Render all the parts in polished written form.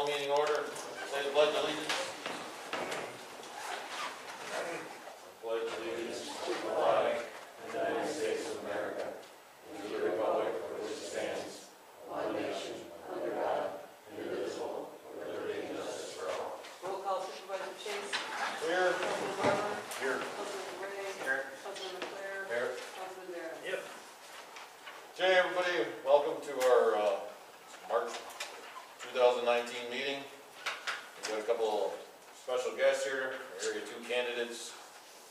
meeting order. Say the pledge of allegiance. Pledge allegiance to the flag of the United States of America, and to the republic for which it stands, one nation, under God, indivisible, with liberty and justice for all. Roll call, Supervisor Chase. Here. Councilman Barber. Here. Councilman Ray. Here. Councilman McClare. Here. Councilman Barron. Yep. Okay, everybody, welcome to our March 2019 meeting. We've got a couple of special guests here. Area 2 candidates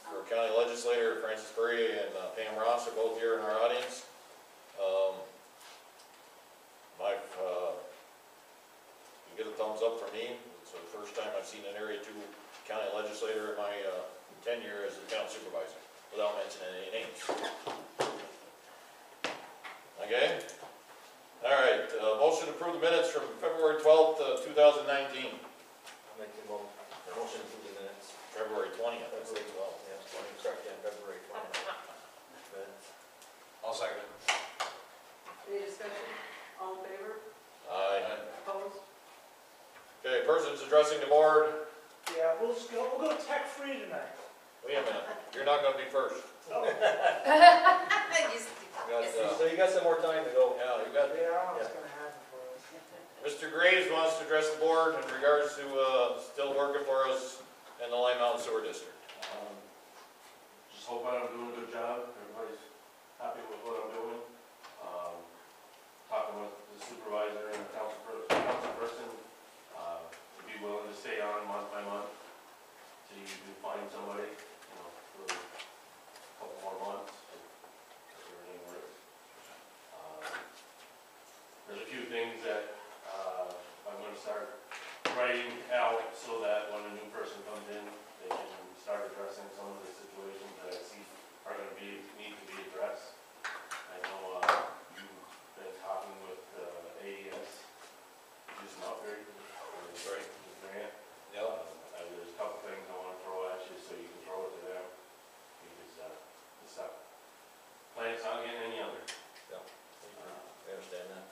for county legislator, Francis Curry and Pam Ross are both here in our audience. You get a thumbs up from me. It's the first time I've seen an Area 2 county legislator in my tenure as a county supervisor, without mentioning any names. Okay? All right, motion to approve the minutes from February 12th, 2019. I'll make the motion to the minutes. February 20th, I say 12th. Yeah, 20, correct, yeah, February 20th. Minutes. I'll second it. Any discussion? All in favor? Aye. Opposed? Okay, persons addressing the board. Yeah, we'll go tech-free tonight. Wait a minute, you're not going to be first. Oh. You got, So you got some more time to go. yeah, you got. Yeah, I don't know what's gonna happen for us. Mr. Graves wants to address the board in regards to still working for us in the Lime Mountain Sewer District. Just hope I'm doing a good job. Everybody's happy with what I'm doing. Talking with the supervisor and the council person, to be willing to stay on month by month till you do find somebody, for a couple more months. If everything works. There's a few things that I'm going to start writing out so that when a new person comes in, they can start addressing some of the situations that I see are going to need to be addressed. I know you've been talking with AES, just not very Right. Grant. Yep. There's a couple things I want to throw at you so you can throw it to them, because this plant's not getting any younger. Yeah. I understand that.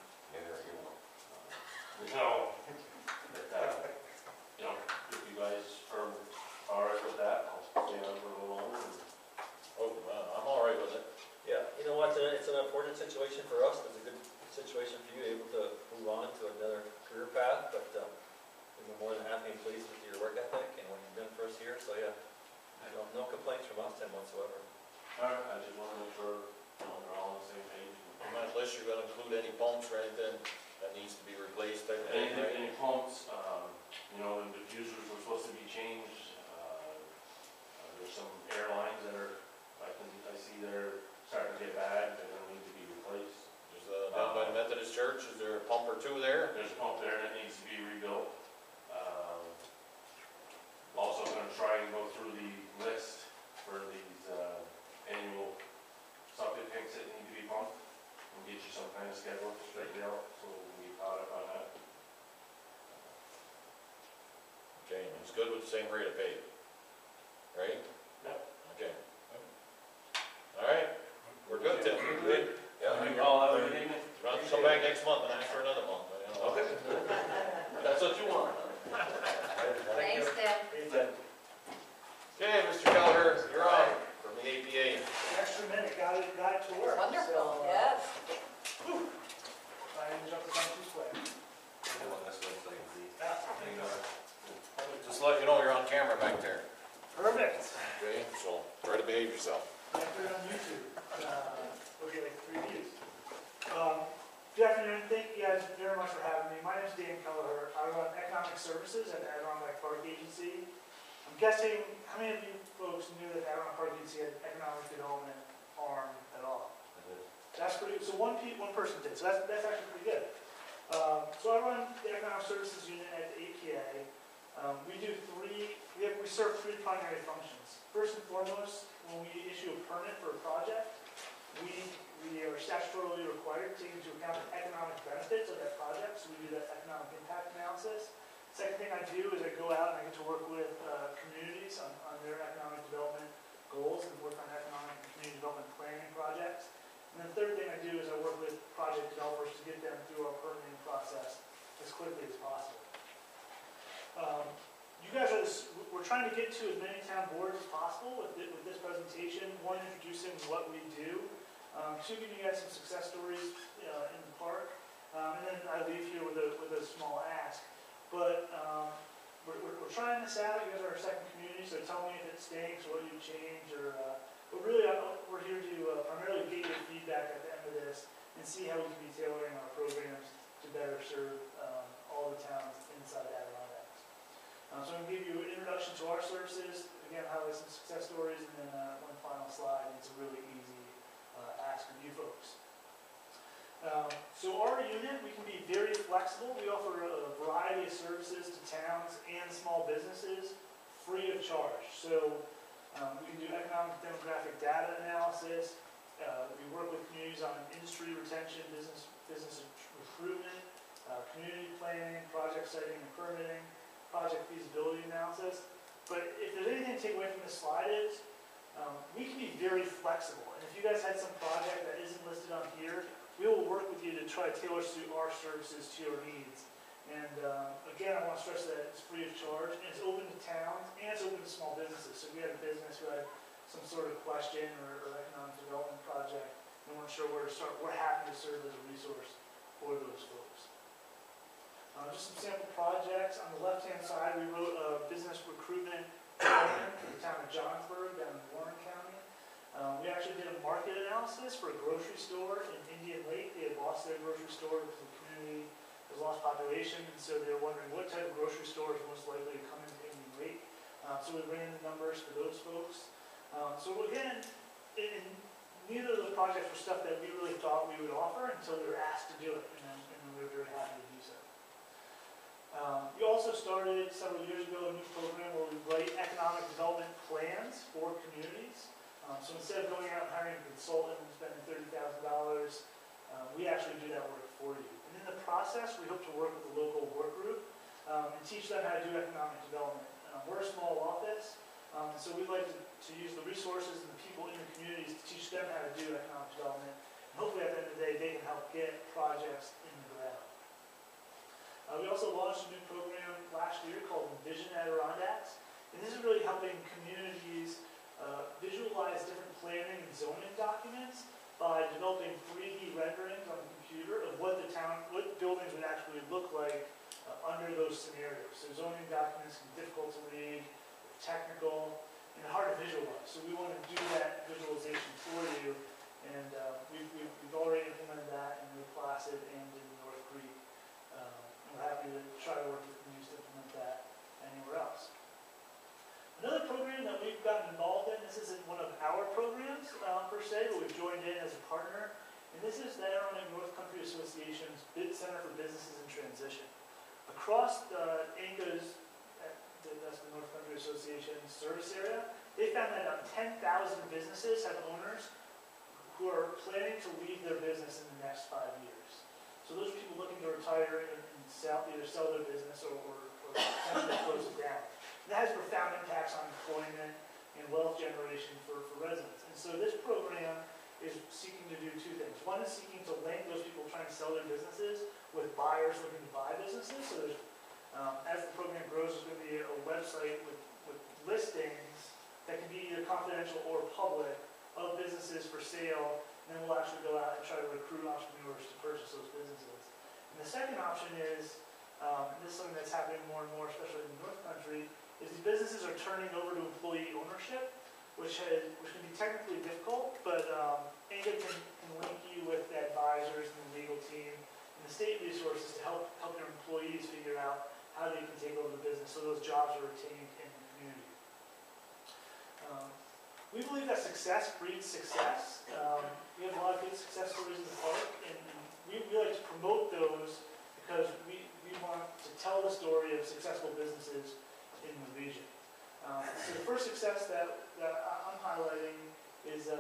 If you guys are alright with that, I'll stay on for a little longer. Oh, I'm all right with it. Yeah, you know what, it's an unfortunate situation for us. It's a good situation for you, able to move on to another career path, but we've been more than happy and pleased with your work ethic and what you've done for us here, so yeah, no complaints from us whatsoever. Alright, I just want to make sure we're all on the same page. On that list, you're going to include any pumps or anything that needs to be replaced type of thing, right? Any pumps, the diffusers were supposed to be changed. There's some airlines that I see they're starting to get bad, they're going to need to be replaced. There's down by the Methodist Church, is there a pump or two there? There's a pump there that needs to be rebuilt. Also going to try and go through the list for these annual septic tanks that need to be pumped and get you some kind of schedule straightened out so we can be caught up on that. Okay, and it's good with the same rate of pay, right? Yep. Okay. All right, we're good, Tim. We're good. Yeah, you all have a good evening. You'll have to come back next month and ask for another month. Okay. That's what you want. Thanks, Tim. Okay, Mr. Keller, you're on from the APA. Extra minute, got it to work. Wonderful, So, yes. I didn't jump the gun too quick. Just to let you know, you're on camera back there. Perfect. Okay, so try to behave yourself. I put it on YouTube. We'll get like 3 views. Good afternoon. Thank you guys very much for having me. My name is Dan Keller. I run Economic Services at the Adirondack Park Agency. I'm guessing, how many of you folks knew that the Adirondack Park Agency had an economic development arm at all? That's pretty good. So one person did. So that's actually pretty good. So I run the Economic Services Unit at the APA. We serve three primary functions. First and foremost, when we issue a permit for a project, we are statutorily required to take into account the economic benefits of that project, so we do that economic impact analysis. Second thing I do is I go out and I get to work with communities on their economic development goals and work on economic and community development planning projects. And then the third thing I do is I work with project developers to get them through our permitting process as quickly as possible. trying to get to as many town boards as possible with this presentation. One, introducing what we do. Two, giving you guys some success stories in the park. And then I leave here with a small ask. But we're trying this out. You guys are our second community, so tell me if it stinks or what you change. But really, we're here to primarily get your feedback at the end of this and see how we can be tailoring our programs to better serve all the towns inside Adirondacks. So I'm going to give you an introduction to our services, again, highlight some success stories, and then one final slide. It's a really easy ask of you folks. So our unit, we can be very flexible. We offer a variety of services to towns and small businesses free of charge. So we can do economic demographic data analysis. We work with communities on industry retention, business recruitment, community planning, project siting and permitting, project feasibility analysis. But if there's anything to take away from this slide is, we can be very flexible. And if you guys had some project that isn't listed on here, we will work with you to try to tailor suit our services to your needs. And again, I want to stress that it's free of charge, and it's open to towns, and it's open to small businesses. So if we had a business who had some sort of question or economic development project, and weren't sure where to start, we're happy to serve as a resource for those folks. Just some sample projects. On the left-hand side, we wrote a business recruitment plan for the town of Johnsburg down in Warren County. We actually did a market analysis for a grocery store in Indian Lake. They had lost their grocery store because the community has lost population, and so they were wondering what type of grocery store is most likely to come into Indian Lake. So we ran the numbers for those folks. So again, neither of those projects were stuff that we really thought we would offer until we were asked to do it, and we were very happy to do so. We also started several years ago a new program where we write economic development plans for communities. So instead of going out and hiring a consultant and spending $30,000, we actually do that work for you. And in the process, we hope to work with the local work group and teach them how to do economic development. We're a small office, and so we'd like to use the resources and the people in the communities to teach them how to do economic development. And hopefully at the end of the day, they can help get projects in the ground. We also launched a new program last year called Envision Adirondacks. And this is really helping communities visualize different planning and zoning documents by developing 3D renderings on the computer of what buildings would actually look like under those scenarios. So zoning documents can be difficult to read, technical, and hard to visualize. So we want to do that visualization for you, and we've already implemented that in New Placid and in North Creek. We're happy to try to work with communities to implement that anywhere else. Another program that we've gotten involved in, this isn't one of our programs per se, but we've joined in as a partner, and this is the Adirondack North Country Association's Center for Businesses in Transition. Across ANCA's, that's the North Country Association service area, they found that about 10,000 businesses have owners who are planning to leave their business in the next 5 years. So those are people looking to retire and either sell their business or potentially close it down. And that has profound impacts on employment and wealth generation for residents. And so this program is seeking to do two things. One is seeking to link those people trying to sell their businesses with buyers looking to buy businesses. So there's, as the program grows, there's going to be a website with listings that can be either confidential or public of businesses for sale. And then we'll actually go out and try to recruit entrepreneurs to purchase those businesses. And the second option is, and this is something that's happening more and more, especially in the North Country, is these businesses are turning over to employee ownership, which can be technically difficult, but ANCA can link you with the advisors and the legal team and the state resources to help your employees figure out how they can take over the business so those jobs are retained in the community. We believe that success breeds success. We have a lot of good success stories in the park, and we like to promote those because we want to tell the story of successful businesses in the region. So the first success that I'm highlighting is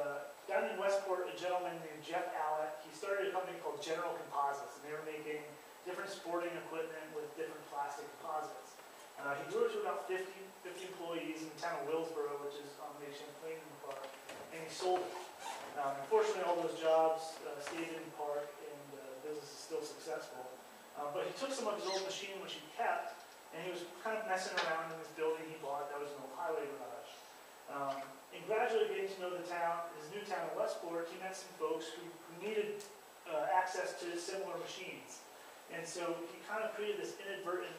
down in Westport, a gentleman named Jeff Allett. He started a company called General Composites, and they were making different sporting equipment with different plastic composites. He grew it to about 50 employees in the town of Willsboro, which is on Lake Champlain in the park, and he sold it. Unfortunately, all those jobs stayed in the park, and the business is still successful. But he took some of his old machine, which he kept, and he was kind of messing around in this building he bought that was in Ohio. gradually getting to know the town, his new town of Westport, he met some folks who needed access to similar machines. And so he kind of created this inadvertent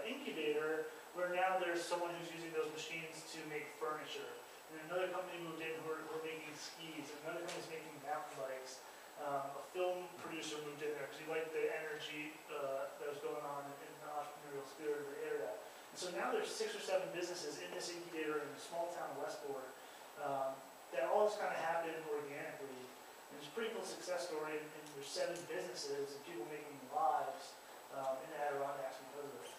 incubator where now there's someone who's using those machines to make furniture. And another company moved in who are making skis. Another company's making mountain bikes. A film producer moved in there because he liked the energy that was going on in the entrepreneurial spirit of the area. And so now there's 6 or 7 businesses in this incubator in the small town of Westport that all just kind of happened organically. And it's a pretty cool success story, and there's 7 businesses and people making lives in the Adirondacks because of it.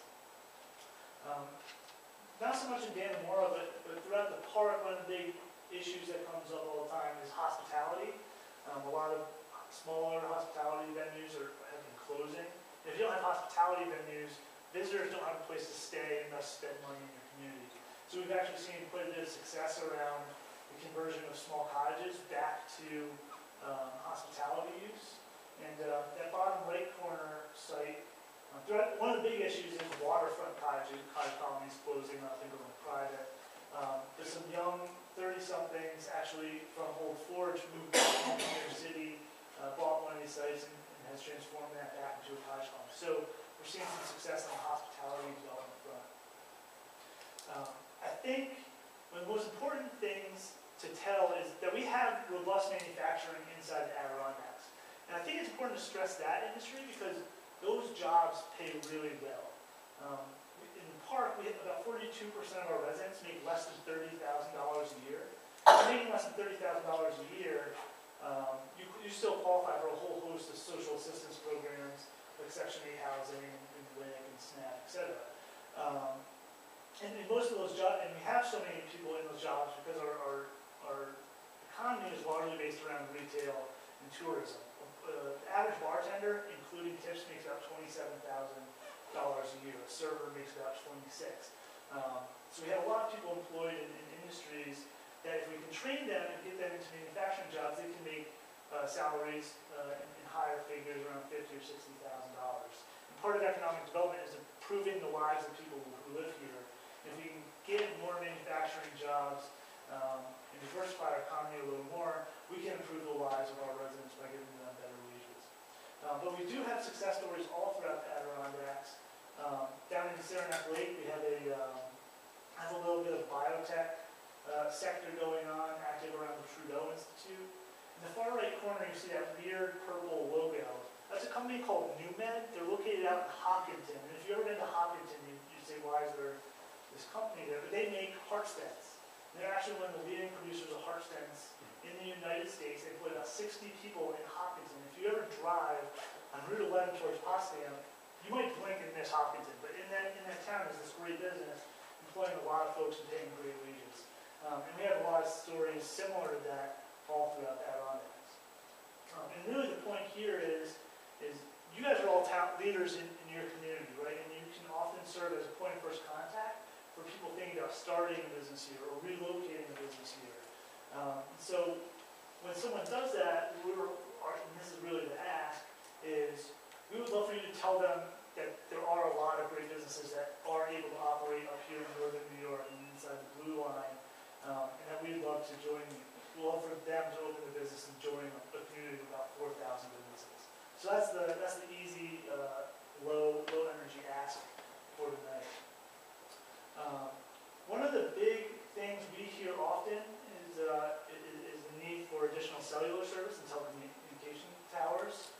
Not so much in Dannemora, but throughout the park, one of the big issues that comes up all the time is hospitality. A lot of smaller hospitality venues have been closing. And if you don't have hospitality venues, visitors don't have a place to stay and thus spend money in your community. So we've actually seen quite a bit of success around the conversion of small cottages back to hospitality use. And that bottom right corner site, one of the big issues is waterfront cottage colonies closing up and going private. There's some young 30-somethings actually from Old Forge moved back home to New York City, bought one of these sites and has transformed that back into a cottage colony. So we're seeing some success on the hospitality development front. I think one of the most important things to tell is that we have robust manufacturing inside the Adirondacks. And I think it's important to stress that industry because those jobs pay really well. In the park, we have about 42% of our residents make less than $30,000 a year. If you're making less than $30,000 a year, you still qualify for a whole host of social assistance programs like Section 8 housing and WIC and SNAP, etc. And in most of those jobs, and we have so many people in those jobs because our economy is largely based around retail and tourism. The average bartender, including tips, makes about $27,000 a year. A server makes about $26,000. So we have a lot of people employed in industries that if we can train them and get them into manufacturing jobs, they can make salaries in higher figures, around $50,000 or $60,000. And part of economic development is improving the lives of people who live here. If we can get more manufacturing jobs and diversify our economy a little more, we can improve the lives of our residents by giving them better wages. But we do have success stories all throughout the Adirondacks. Down in Saranac Lake, we have a little bit of biotech sector going on, active around the Trudeau Institute. In the far right corner, you see that weird purple logo. That's a company called NewMed. They're located out in Hopkinton. And if you've ever been to Hopkinton, you'd say, why is there this company there? But they make heart stents. And they're actually one of the leading producers of heart stents in the United States. They employ about 60 people in Hopkinton. If you ever drive on Route 11 towards Potsdam, you might blink and miss Hopkinton. But in that town is this great business, employing a lot of folks and paying great wages. And we have a lot of stories similar to that all throughout the Adirondacks. And really the point here is you guys are all leaders in your community, right? And you can often serve as a point of first contact for people thinking about starting a business here or relocating a business here. So when someone does that, and this is really the ask, is we would love for you to tell them that there are a lot of great businesses that are able to operate up here in northern New York and inside the blue line, and that we'd love to join you. We'd love for them to open the business and join a community of about 4,000 businesses. So that's the easy, low energy ask for tonight. One of the big things we hear often is the need for additional cellular service and telecommunication towers.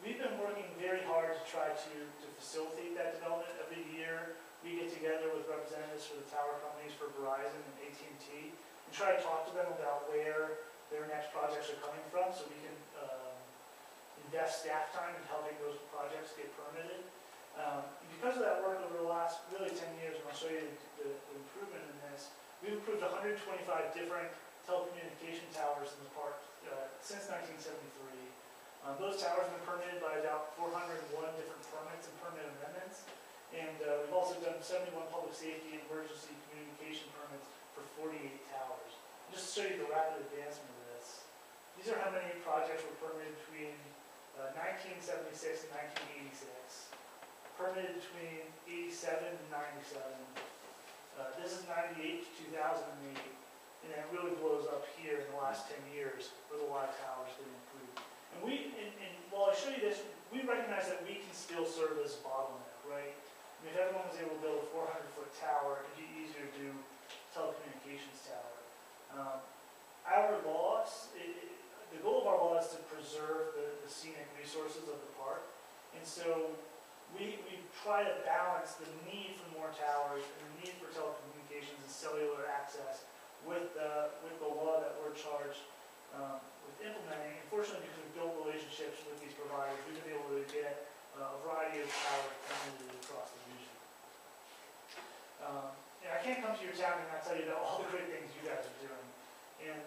We've been working very hard to try to facilitate that development. Every year we get together with representatives for the tower companies, for Verizon and AT&T, and try to talk to them about where their next projects are coming from so we can invest staff time in helping those projects get permitted. Because of that work over the last really 10 years, and I'll show you the improvement in this, we've approved 125 different telecommunication towers in the park since 1973. Those towers have been permitted by about 401 different permits and permit amendments. And we've also done 71 public safety and emergency communication permits for 48 towers. And just to show you the rapid advancement of this, these are how many projects were permitted between 1976 and 1986, permitted between 87 and 97. This is 98 to 2008. and it really blows up here in the last 10 years with a lot of towers getting approved. And while I show you this, we recognize that we can still serve as a bottleneck, right? I mean, if everyone was able to build a 400-foot tower, it'd be easier to do telecommunications tower. Our laws, the goal of our law is to preserve the scenic resources of the park, and so we try to balance the need for more towers and the need for telecommunications and cellular access with the law that we're charged with implementing. Unfortunately, because we've built relationships with these providers, we've been able to get a variety of towers permitted across the region. And I can't come to your town and not tell you about all the great things you guys are doing. And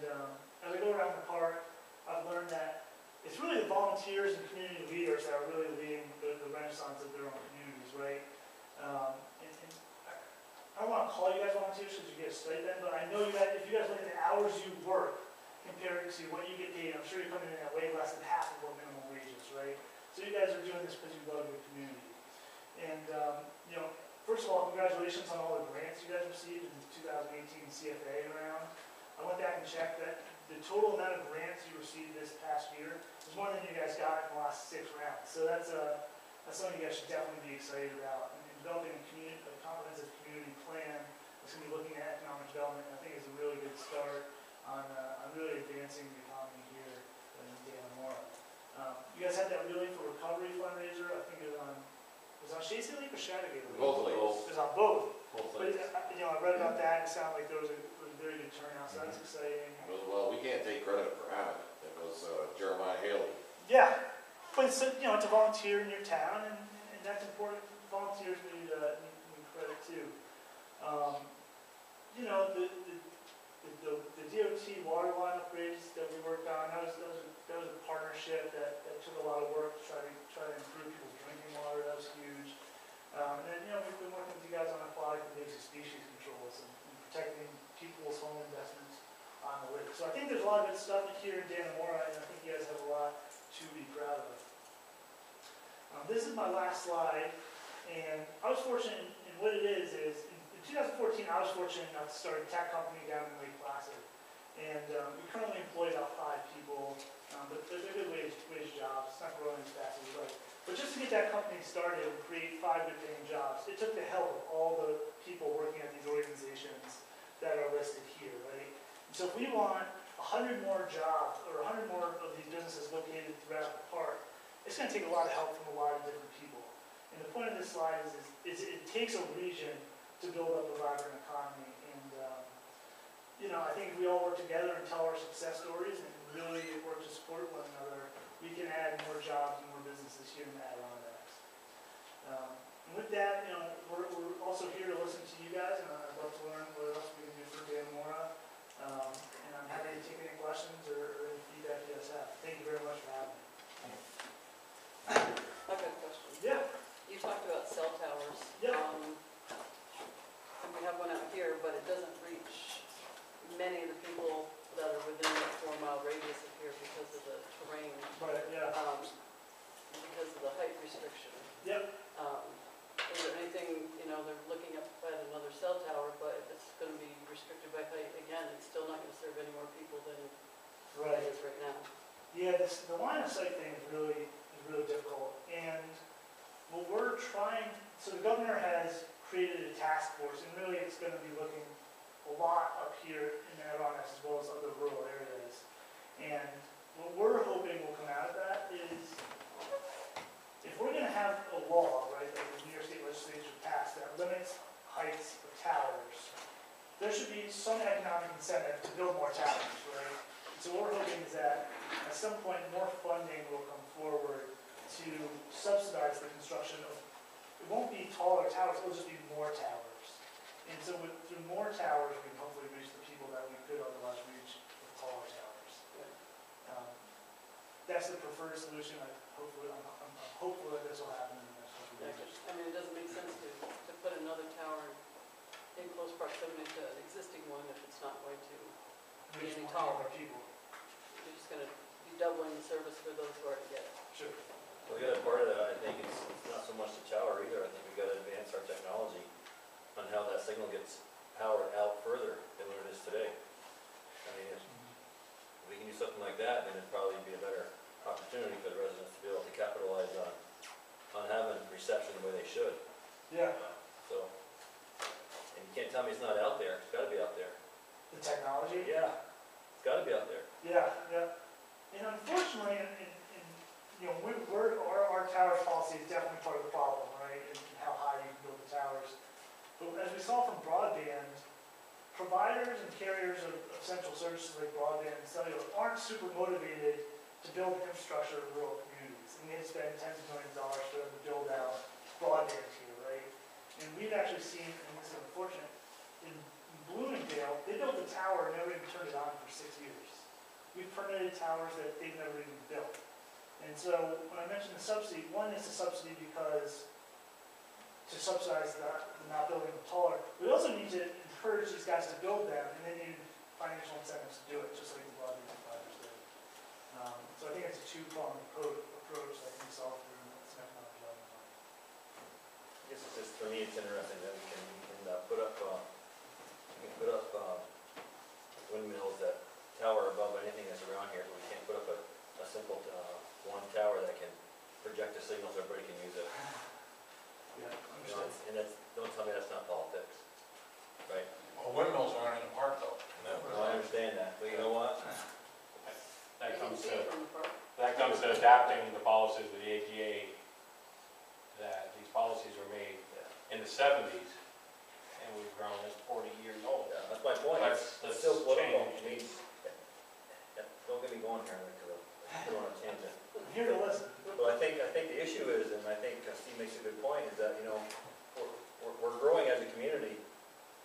as I go around the park, I've learned that it's really the volunteers and community leaders that are really leading the renaissance of their own communities, right? And I don't want to call you guys volunteers because you get a stipend, but I know you guys, if you guys look at the hours you work compared to what you get paid, I'm sure you're coming in at way less than half of what minimum wage is, right? So you guys are doing this because you love your community. And, you know, first of all, congratulations on all the grants you guys received in the 2018 CFA round. I went back and checked that the total amount of grants you received this past year is more than you guys got in the last 6 rounds. So that's something you guys should definitely be excited about. And developing a comprehensive community plan that's going to be looking at economic development, I think is a really good start on really advancing the economy here in Dannemora. You guys had that Reeling for Recovery fundraiser. I think it was on Shasey Lake or Chattagay Lake? Both lakes. It was on both. Both But things. you know, I read about that. It sounded like there was a very good turnout, so that's exciting. Well, we can't take credit for that. It was Jeremiah Haley. Yeah, but it's you know, it's a volunteer in your town, and that's important. Volunteers need credit too. You know, the DOT water line upgrades that we worked on, that was a partnership that took a lot of work to try to improve people's drinking water. That was huge. And then, you know, we've been working with you guys on aquatic invasive species controls and protecting people's home investments on the lake. So I think there's a lot of good stuff here in Dannemora, and I think you guys have a lot to be proud of. This is my last slide, and I was fortunate in what it is in 2014, I was fortunate enough to start a tech company down in Lake Placid. And we currently employ about 5 people, but they're good wage jobs. It's not growing as fast as we like. But just to get that company started and create 5 good paying jobs, it took the help of all the people working at these organizations that are listed here, right? And so if we want 100 more jobs, or 100 more of these businesses located throughout the park, it's going to take a lot of help from a lot of different people. And the point of this slide is it takes a region to build up a vibrant economy. And, you know, I think if we all work together and tell our success stories and really work to support one another, we can add more jobs and more businesses here in the Adirondacks. And with that, you know, we're also here to listen to you guys, and I'd love to learn what else we can do for Dannemora. And I'm happy to take any questions or any feedback you guys have. Thank you very much for having me. I've got a question. Yeah. You talked about cell towers. Yeah. And we have one out here, but it doesn't reach many of the people that are within the 4-mile radius of here because of the terrain, But, yeah. because of the height restriction. Yep. Is there anything, you know, they're looking up at another cell tower, but if it's going to be restricted by height, again, it's still not going to serve any more people than it is right now. Yeah, the line of sight thing is really difficult. And what we're trying, so the governor has created a task force, and really it's going to be looking a lot up here in the Adirondacks as well as other rural areas. And what we're hoping will come out of that is, if we're going to have a law, right, that the New York State Legislature passed that limits heights of towers, there should be some economic incentive to build more towers, right? So what we're hoping is that at some point more funding will come forward to subsidize the construction of, it won't be taller towers, it'll just be more towers. And so through more towers, we can hopefully reach the people that we could otherwise reach with taller towers. That's the preferred solution. I'm hopeful that this will happen in the next couple of years. I mean, it doesn't make sense to put another tower in close proximity to an existing one if it's not going to be Reach any more taller. people. You're just going to be doubling the service for those who already get it. Sure. So we got a part of that, I think it's not so much the tower either, I think we got to advance our technology on how that signal gets powered out further than what it is today. do something like that, then it'd probably be a better opportunity for the residents to be able to capitalize on having reception the way they should. Yeah, So, and you can't tell me it's not out there, it's gotta be out there. the technology. Yeah, it's gotta be out there. Yeah, yeah. And unfortunately, you know, our towers policy is definitely part of the problem, right? And how high you can build the towers. But as we saw from broadband, providers and carriers of essential services like broadband and cellular aren't super motivated to build infrastructure in rural communities. And they spend tens of millions of dollars for them to build out broadband here, right? And we've actually seen, and this is unfortunate, in Bloomingdale, they built a tower and never even turned it on for 6 years. We've permitted towers that they've never even built. And so when I mentioned the subsidy, one is the subsidy because to subsidize the not building them taller. We also need to encourage these guys to build them, and they need financial incentives to do it, just like the broadband providers do. So I think it's a two-pronged approach that can solve through some economic development. I guess it's just, for me, it's interesting that we can put up windmills that tower above anything that's around here, but we can't put up a simple one tower that can project the signals, everybody can use it. Yeah, You know, and that's, don't tell me that's not politics, right? Well, windmills aren't in the park though. No, I understand that, but you know what? You That can comes see to, it from the park. that comes to adapting the policies of the AGA, that these policies were made in the 70s, and we've grown as 40 years old. Yeah, that's my point. Let's It's still political. change. I mean, yeah, don't get me going here, because I'm going on a tangent. I'm here to listen. But I think the issue is, and I think Steve makes a good point, is that, you know, we're growing as a community,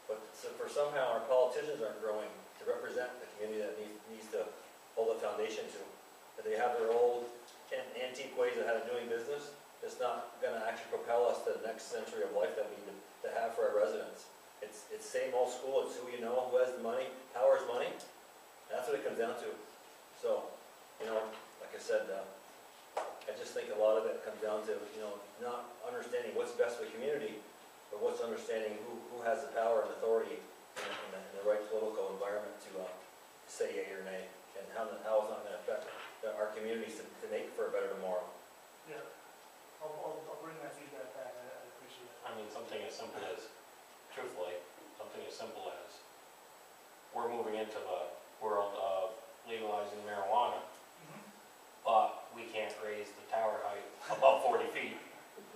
but for somehow our politicians aren't growing to represent the community that needs to hold a foundation to. That they have their old antique ways of how of doing business, it's not gonna actually propel us to the next century of life that we need to have for our residents. It's same old school, it's who you know, who has the money, power is money, that's what it comes down to. So, you know, like I said, I just think a lot of it comes down to, you know, not understanding what's best for the community, but what's understanding who has the power and authority in the right political environment to say yea or nay, and how it's not going to affect our communities to make for a better tomorrow. Yeah, I'll bring that feedback back. I appreciate it. I mean, something as simple as, truthfully, something as simple as, we're moving into the world of legalizing marijuana, but we can't raise the tower height above 40 feet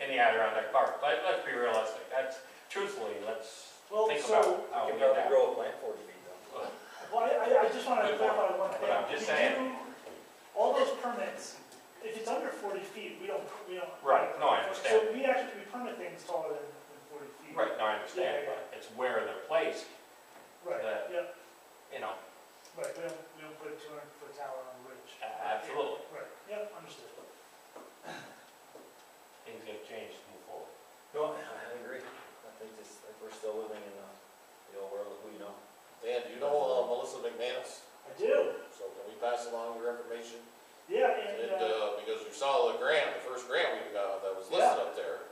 in the Adirondack Park. Let's be realistic. That's, truthfully, let's Well, think so, about how You we can probably adapt. grow a plant 40 feet though. well, I just want to Good clarify point. one thing. But I'm just We saying. do- all those permits, if it's under 40 feet, we don't. Right, no, I So understand. we actually, we permit things taller than 40 feet. Right, no, I understand, Yeah, but it's where they're placed, Right, that- yeah, you know, right, we don't put a 200-foot tower on the ridge. absolutely. Right, yeah, understood. Things have changed to move forward. No, I agree. I think we're still living in the old world of who you know. Dan, do you know Melissa McManus? I do, So can we pass along your information? yeah, And, and because you saw the grant, the first grant we got that was listed up there.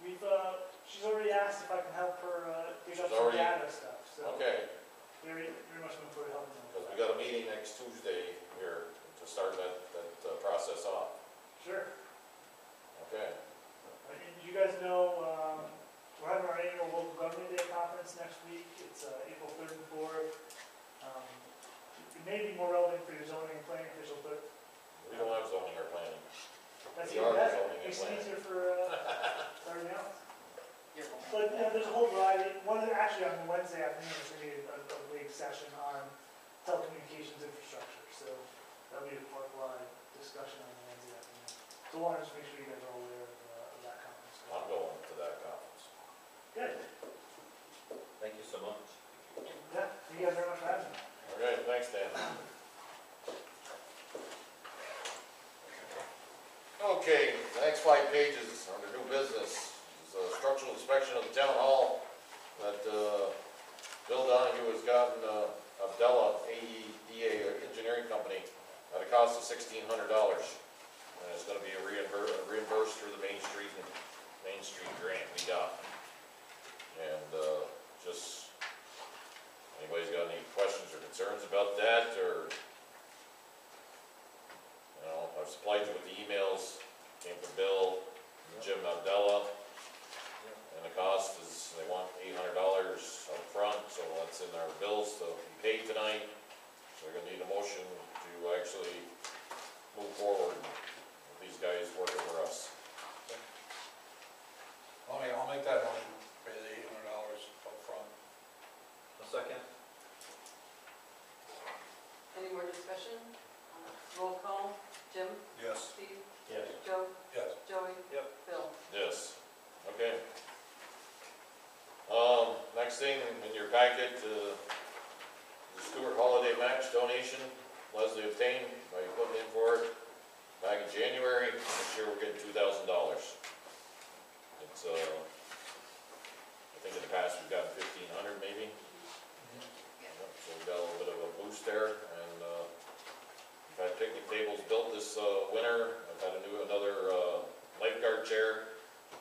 we've, she's already asked if I can help her dig up She's some already- data stuff, so Okay, very much looking forward to helping them. because we got a meeting next Tuesday here to start that process off. Sure. Okay. And you guys know, we're having our annual local government day conference next week. It's April 3rd and 4th. It may be more relevant for your zoning and planning officials, but We don't have zoning or planning. that's We even are better. zoning and Makes it planning. easier for everything else. You're But there's a whole variety. Actually on Wednesday afternoon, there's going to be a big session on telecommunications infrastructure. So that'll be a park-wide discussion on Wednesday afternoon. So I wanted to just make sure you guys are all aware of that conference. I'm going to that conference. Good. Thank you so much. Yeah, thank you guys very much for having me. Okay, thanks, Dan. Okay, the next 5 pages under new business is a structural inspection of the town hall that Bill Donahue has gotten Abdella AEDA Engineering Company at a cost of $1,600. And it's going to be reimbursed through the Main Street grant we got. And just, anybody's got any questions or concerns about that, or in our bills to be paid tonight. So we're gonna need a motion to actually move forward with these guys working for us. I'll make that motion, pay the $800 up front. A second? Any more discussion? Roll call, Jim, Yes. Steve, Yes. Joe, Yes. Joey. Yep. Bill. Yes, okay. Next thing in your packet, the Stewart Holiday Match donation, Leslie obtained by putting in for it back in January. This year we're getting $2,000. It's, I think in the past we've gotten 1,500 maybe. So we've got a little bit of a boost there, and, we've had picnic tables built this, winter. I've had another lifeguard chair,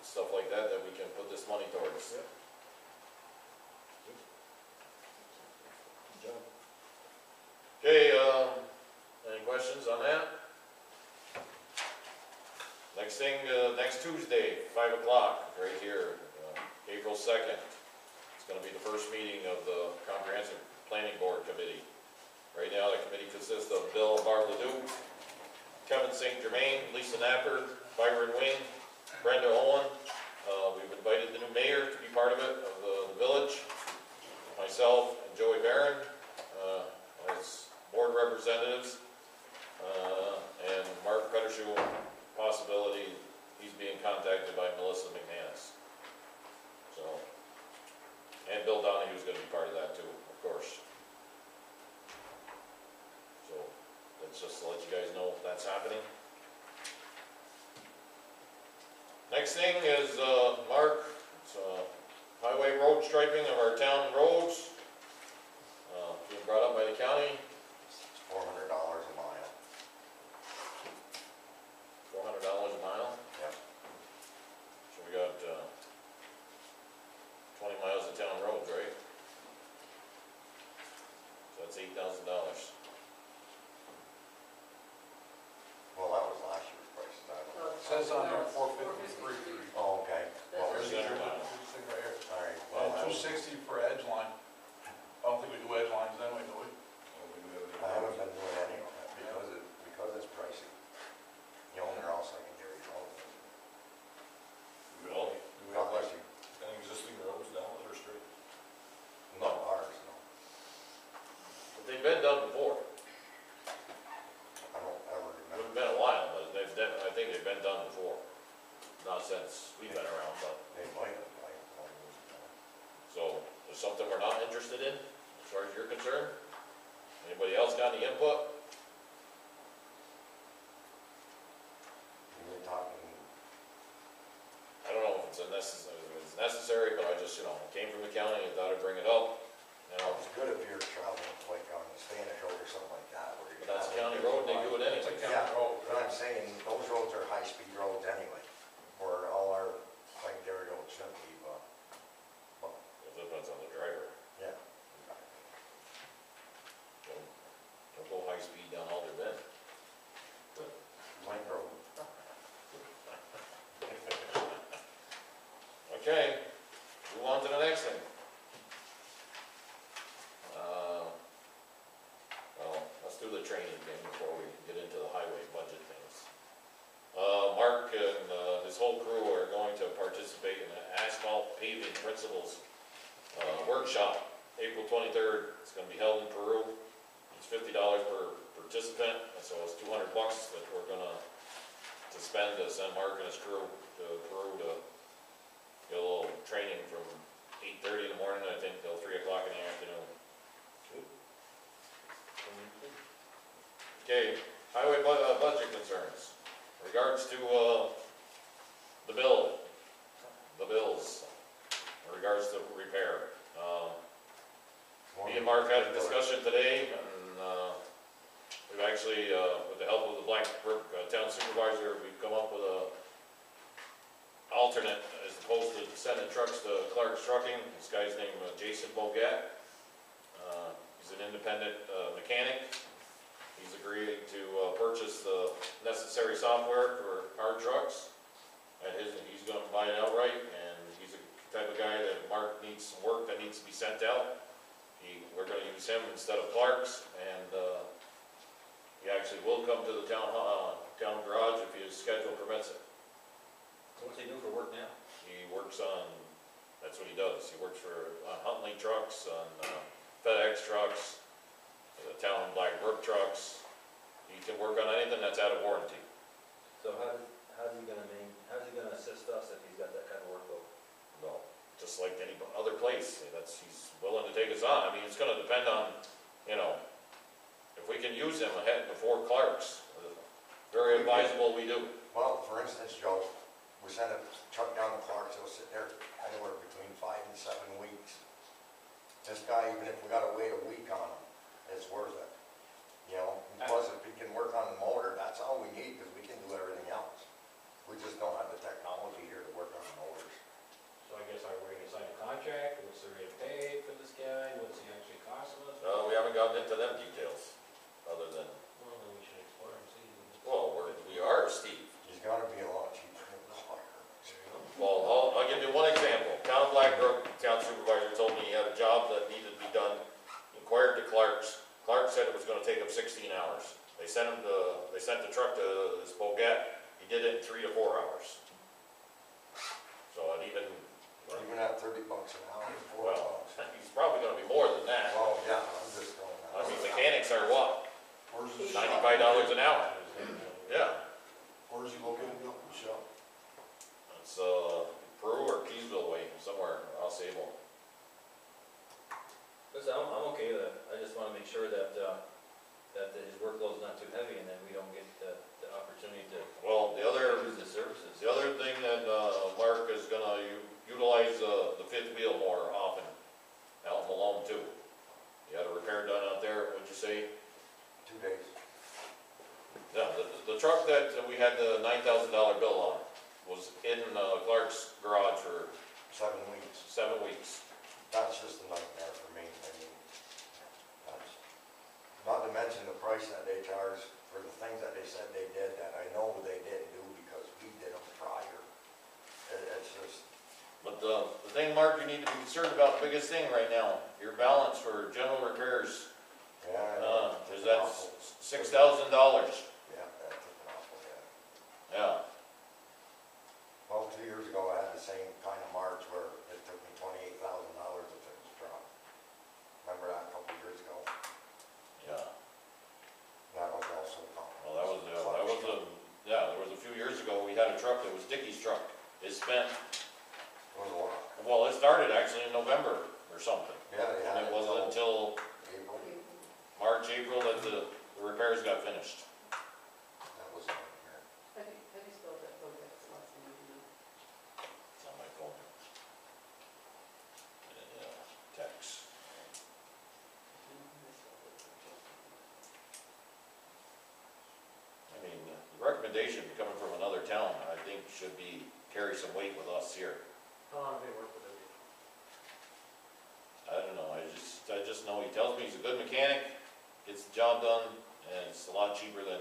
stuff like that, that we can put this money towards. Yep. Good job. Okay, any questions on that? Next thing, next Tuesday, 5 o'clock, right here, April 2nd. It's gonna be the first meeting of the Comprehensive Planning Board Committee. Right now, the committee consists of Bill Barleduc, Kevin St. Germain, Lisa Napper, Byron Wing, Brenda Owen. We've invited the new mayor to be part of it, of the village, myself and Joey Barron, as board representatives, and Mark Pederschuh, possibility, he's being contacted by Melissa McManus. So, and Bill Donahue's gonna be part of that too, of course. So, that's just to let you guys know if that's happening. Next thing is, Mark, it's, highway road striping of our town roads. Being brought up by the county, $400 a mile. $400 a mile. Yep. So we got, 20 miles of town roads, right? So that's $8,000. Well, that was last year's prices, I don't know. It says on there 453. Oh, okay. Well, Where's This the is other one? this thing right here. all right, well, And that was- 260 for edge line. I don't think we do edge lines anyway, do we? I haven't been doing any of that because it's pricey. You know, they're all secondary roads. Well, God bless you. Any existing roads down that are straight? Not ours, no. but they've been done before. I don't ever It's remember. been a while, but I think they've been done before. Not since we've been around, but, They might have, I don't know. so, there's something we're not interested in, as far as you're concerned? Anybody else got any input? You were talking, I don't know if it's necessary, but I just, it came from the county, I thought I'd bring it up. it's good if you're traveling like on the Spanish Road or something like that, where you're. But that's a county road, they do it It's a anyway. county road. But I'm saying, those roads are high-speed roads anyway, where all our secondary roads shouldn't be, but, It depends on the driver. yeah. Don't go high speed down Alder Bend. Link road. Okay, move on to the next thing. Well, let's do the training thing before we get into the highway budget things. Mark and his whole crew are going to participate in an asphalt paving principles workshop, April 23rd. It's going to be held in Peru. It's $50 per participant, and so it's $200 that we're gonna spend to send Mark and his crew to Peru to get a little training from 8:30 in the morning, I think, till 3 o'clock in the afternoon. Okay, highway budget concerns. In regards to, the bills, in regards to repair. Me and Mark had a discussion today, and, we've actually, with the help of the Black Brook Town Supervisor, we've come up with a alternate, as opposed to sending trucks to Clark's Trucking. This guy's named Jason Bogat. He's an independent mechanic. He's agreed to purchase the necessary software for our trucks. He's gonna buy it outright, and he's the type of guy that Mark needs some work that needs to be sent out. we're gonna use him instead of Clark's, and, he actually will come to the town garage if his schedule permits it. So what's he do for work now? He works on, that's what he does, he works on Huntley trucks, on FedEx trucks, the town Black Brook trucks. He can work on anything that's out of warranty. So how's he gonna assist us if he's got that kind of workload? Well, just like any other place, he's willing to take us on. I mean, it's gonna depend on, if we can use him ahead before Clark's, very advisable we do. Well, for instance, Joe, we sent a truck down to Clark's, it'll sit there anywhere between 5 and 7 weeks. This guy, even if we gotta wait a week on him, it's worth it. Plus if he can work on the motor, that's all we need, because we can do everything else. We just don't have the technology here to work on the motors. So I guess are we gonna sign a contract, what's the rate of pay for this guy, what's he actually costing us? We haven't gotten into them details, other than, Well, then we should explore and see. well, we are, Steve. He's gotta be a lot cheaper than Clark. Well, I'll give you one example. Town of Black Brook, town supervisor told me he had a job that needed to be done, inquired to Clark's. Clark said it was gonna take him 16 hours. They sent the truck to Spogett, he did it in 3 to 4 hours. So it even, Even at $30 an hour, well, $4. he's probably gonna be more than that. Oh, yeah, I'm just going. I mean, mechanics are what, Where's his $95 an hour? Yeah, Where's he located, Bill? The shop? it's, Peru or Keysville way, somewhere, I'll Sable. Listen, I'm okay with that. I just wanna make sure that his workload's not too heavy and then we don't get the opportunity to Well, the other use his services. The other thing that, Mark is gonna utilize, the fifth wheel more often, out in Malone too. You had a repair done out there, what'd you say? 2 days. Yeah, the truck that we had the $9,000 bill on was in, Clark's garage for 7 weeks. 7 weeks. That's just a nightmare for me. I mean, that's, not to mention the price that they charge for the things that they said they did that I know they didn't do because we did them prior. It's just, But, the thing, Mark, you need to be concerned about, the biggest thing right now, your balance for general repairs, yeah. is that $6,000. Yeah, that took an awful hit. Yeah, Well, 2 years ago, I had the same kind of March where it took me $28,000 to fix the truck. Remember that a couple years ago? yeah. That was also Well, there was a few years ago, we had a truck that was Dickie's truck. It spent, It was a lot. well, it started actually in November or something. Yeah, they had And it wasn't until April. March, April that the repairs got finished. That was a nightmare. How do you spell that? Okay, it's last name, It's on my phone. Text. I mean, the recommendation coming from another town, I think should carry some weight with us here. How long have they worked with it? I don't know, I just know he tells me he's a good mechanic, gets the job done, and it's a lot cheaper than,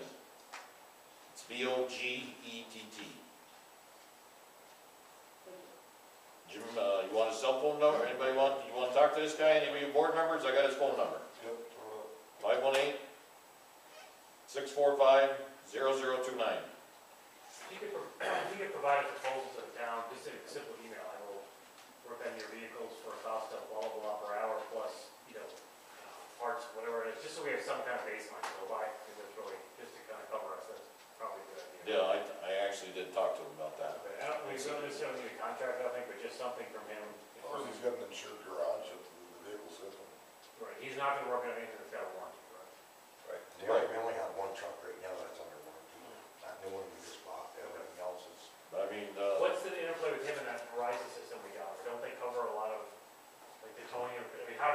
it's Bogett. Jim, you want his cell phone number? Anybody you want to talk to this guy? Any of you board members? I got his phone number. Yep, throw it up. 518-645-0029. If you could provide a proposal to the town, just a simple email, I will work on your vehicles for a cost of blah, blah, blah per hour plus, parts, whatever it is, just so we have some kind of baseline to go by, because it's really, just to kind of cover us, that's probably a good idea. Yeah, I actually did talk to him about that. Okay, I don't, we don't necessarily need a contract, I think, but just something from him. As long as he's got an insured garage that the vehicle sits in. Right, he's not gonna work on anything that's got a warranty, correct? We only have one truck right now that's under warranty. That new one we just bought, everything else is. But I mean, What's the interplay with him and that Verizon system we got? Don't they cover a lot of, like the towing, I mean, how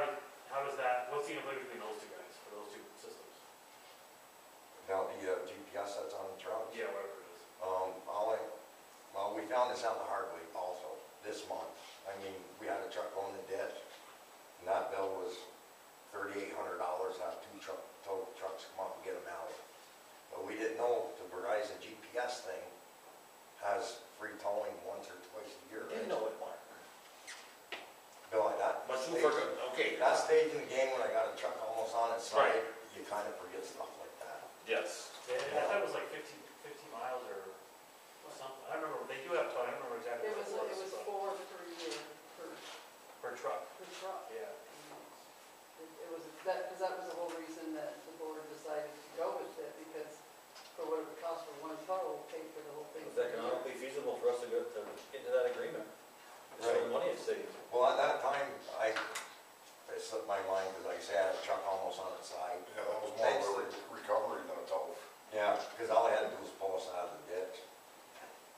does that, what's the interplay between those two guys, for those two systems? Now, the GPS that's on the truck. Yeah, whatever it is. Well, we found this out the hard way also, this month. I mean, we had a truck on the ditch, and that bill was $3,800 to have tow trucks come up and get them out. But we didn't know the Verizon GPS thing has free towing once or twice a year. didn't know it, Mark. Bill like that. But Two stage, for, okay, that stage in the game when I got a truck almost on its side, you kind of forget stuff like that. yes. Yeah, I thought it was like 50 miles or something. I don't remember, they do have, I don't remember exactly It what was it was. but- 4 per year Per truck, per truck. yeah. It was, because that was the whole reason that the board decided to go with it, because for what it would cost for one tow, pay for the whole thing. It's economically feasible for us to get into that agreement. It's Right. the money it's saving. Well, at that time, it slipped my mind, because like I say, I had a truck almost on its side. Yeah, that was more of a recovery than a tow. Yeah, because all I had to do was pull us out of the ditch.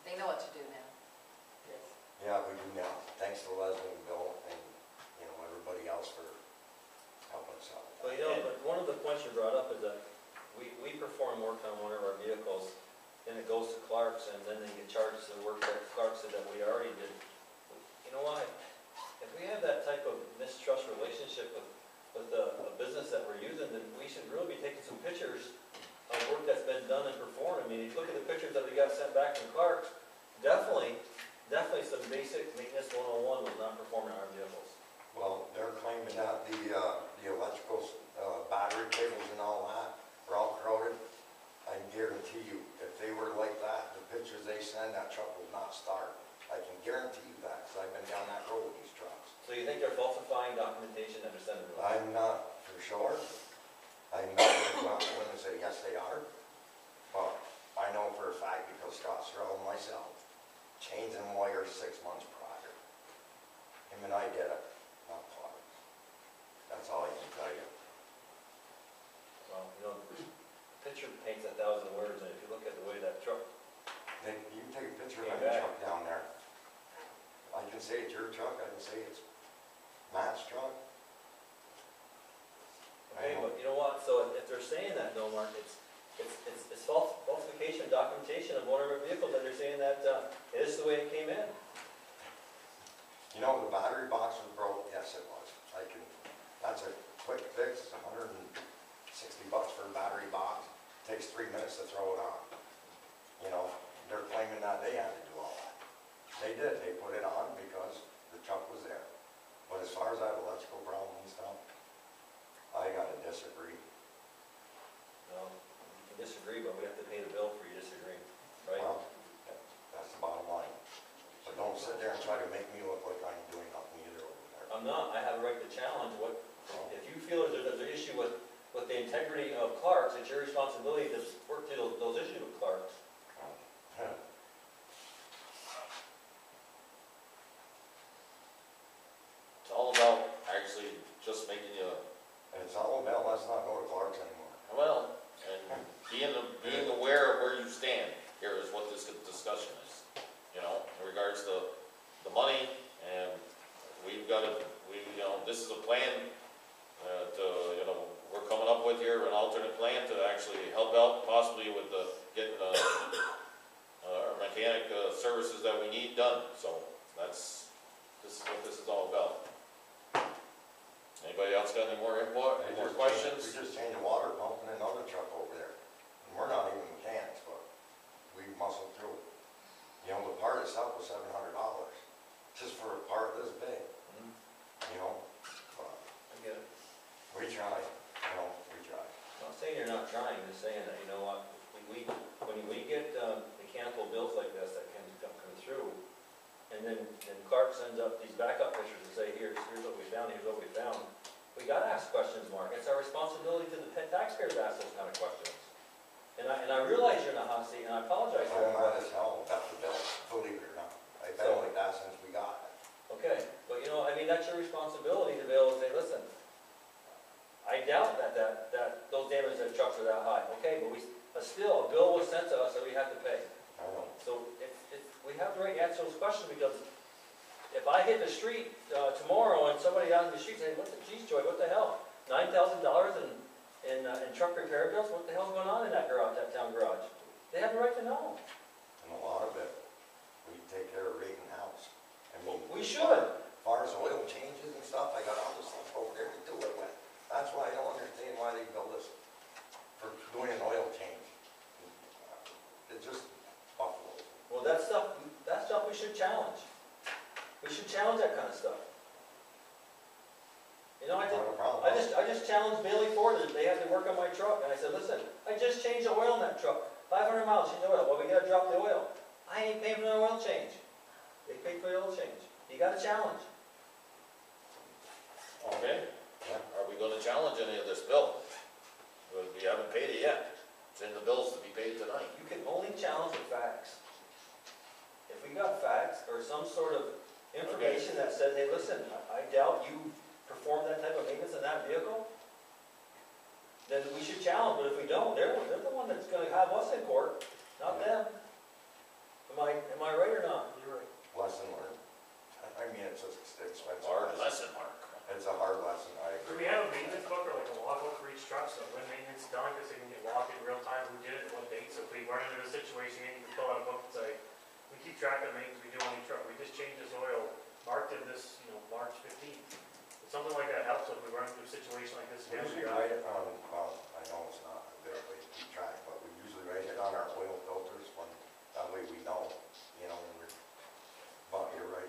They know what to do now. Yes. Yeah, we do now, thanks to Leslie and Bill and, you know, everybody else for helping us out. But but one of the points you brought up is that we perform work on one of our vehicles, and it goes to Clark's, and then they get charged for the work that Clark said that we already did. You know why? If we have that type of mistrust relationship with a business that we're using, then we should really be taking some pictures of work that's been done and performed. I mean, if you look at the pictures that we got sent back from Clark's, definitely some basic maintenance 101 was not performed in our vehicles. Well, they're claiming that the electrical, battery cables and all that are all corroded. I can guarantee you, if they were like that, the pictures they send, that truck would not start. I can guarantee you that, because I've been down that road with these trucks. So you think they're falsifying documentation that they're sending to us? I'm not for sure. I'm not going to go out and say, yes, they are. But I know for a fact, because Scott Stroll and myself changed and wires 6 months prior. Him and I did it, not Clark. That's all I can tell you. Well, you know, picture paints 1,000 words, and if you look at the way that truck, Then you can take a picture of Came any back. truck down there. I can say it's your truck, I can say it's Matt's truck. okay, but you know what, so if they're saying that, no, Mark, it's falsification, documentation of one of our vehicles, that they're saying that it is the way it came in. You know, the battery box was broke, yes it was. That's a quick fix, it's $160 for a battery box. Takes 3 minutes to throw it on. You know, they're claiming that they had to do all that. They did, they put it on because the truck was there. But as far as that electrical problem and stuff, I gotta disagree. No, you can disagree, but we have to pay the bill for you disagreeing, right? Well, that's the bottom line. But don't sit there and try to make me look like I'm doing nothing either over there. I'm not, I have a right to challenge what, if you feel there's an issue with the integrity of Clark's, it's your responsibility to work through those issues with Clark's. It's all about actually just making you, And it's all about, let's not go to Clark's anymore. well, and being aware of where you stand here is what this discussion is. You know, in regards to the money, and we've got to, you know, this is a plan you know, we're coming up with here, an alternate plan to actually help out possibly with getting our mechanic services that we need done. So this is what this is all about. Anybody else got any more input, any more questions? We just changed a water pump in another truck over there. And we're not even mechanics, but we muscled through it. You know, the part itself was $700, just for a part this big, you know? But I get it. we tried, you know, we tried. I'm not saying you're not trying, I'm just saying that, you know what, when we get mechanical bills like this that can come through, and then Clark sends up these backup pictures and say, here's what we found, here's what we found, we gotta ask questions, Mark. It's our responsibility to the taxpayers to ask those kind of questions. And I realize you're in a hot seat, and I apologize for I'm that. mad as hell about the bill, believe it or not. I've been like that since we got it. Okay, but you know, I mean, that's your responsibility to be able to say, listen, I doubt that those damages of trucks are that high, okay, but still, a bill was sent to us that we have to pay. I know. So we have the right to answer those questions, because if I hit the street tomorrow and somebody out in the street says, geez, Joy, what the hell? $9,000 in truck repair bills? What the hell's going on in that town garage? They have the right to know. And a lot of it, we take care of right in house. I mean, We should. as far as oil changes and stuff, I got all this stuff over there to do it with. That's why I don't understand why they build us for doing an oil change. It's just buffalo. Well, that stuff we should challenge. We should challenge that kind of stuff. I just challenged Bailey Ford, that they had to work on my truck, and I said, listen, I just changed the oil in that truck, 500 miles, change the oil, well, we gotta drop the oil. I ain't paying for the oil change. They paid for the oil change. You got a challenge. Okay, Yeah. are we gonna challenge any of this bill? Well, we haven't paid it yet. It's in the bills to be paid tonight. You can only challenge the facts. If we got facts or some sort of information that says, hey, listen, I doubt you performed that type of maintenance in that vehicle, then we should challenge, but if we don't, they're the one that's gonna have us in court, not them. Am I right or not? You're right. Lesson learned. I mean, it's an expensive. Hard lesson, Mark. It's a hard lesson, I Do agree. we have a maintenance book or like a logbook for each truck, so when maintenance is done, because they can get logged in real time, who did it, what date, so if we run into a situation, you can fill out a book and say, we keep track of the maintenance we do on each truck, we just changed this oil, Mark did this, March 15th. Something like that helps if we run into a situation like this We again. usually write it on, well, I know it's not a good way to keep track, but we usually write it on our oil filters, that way we know, when we're, but you're right.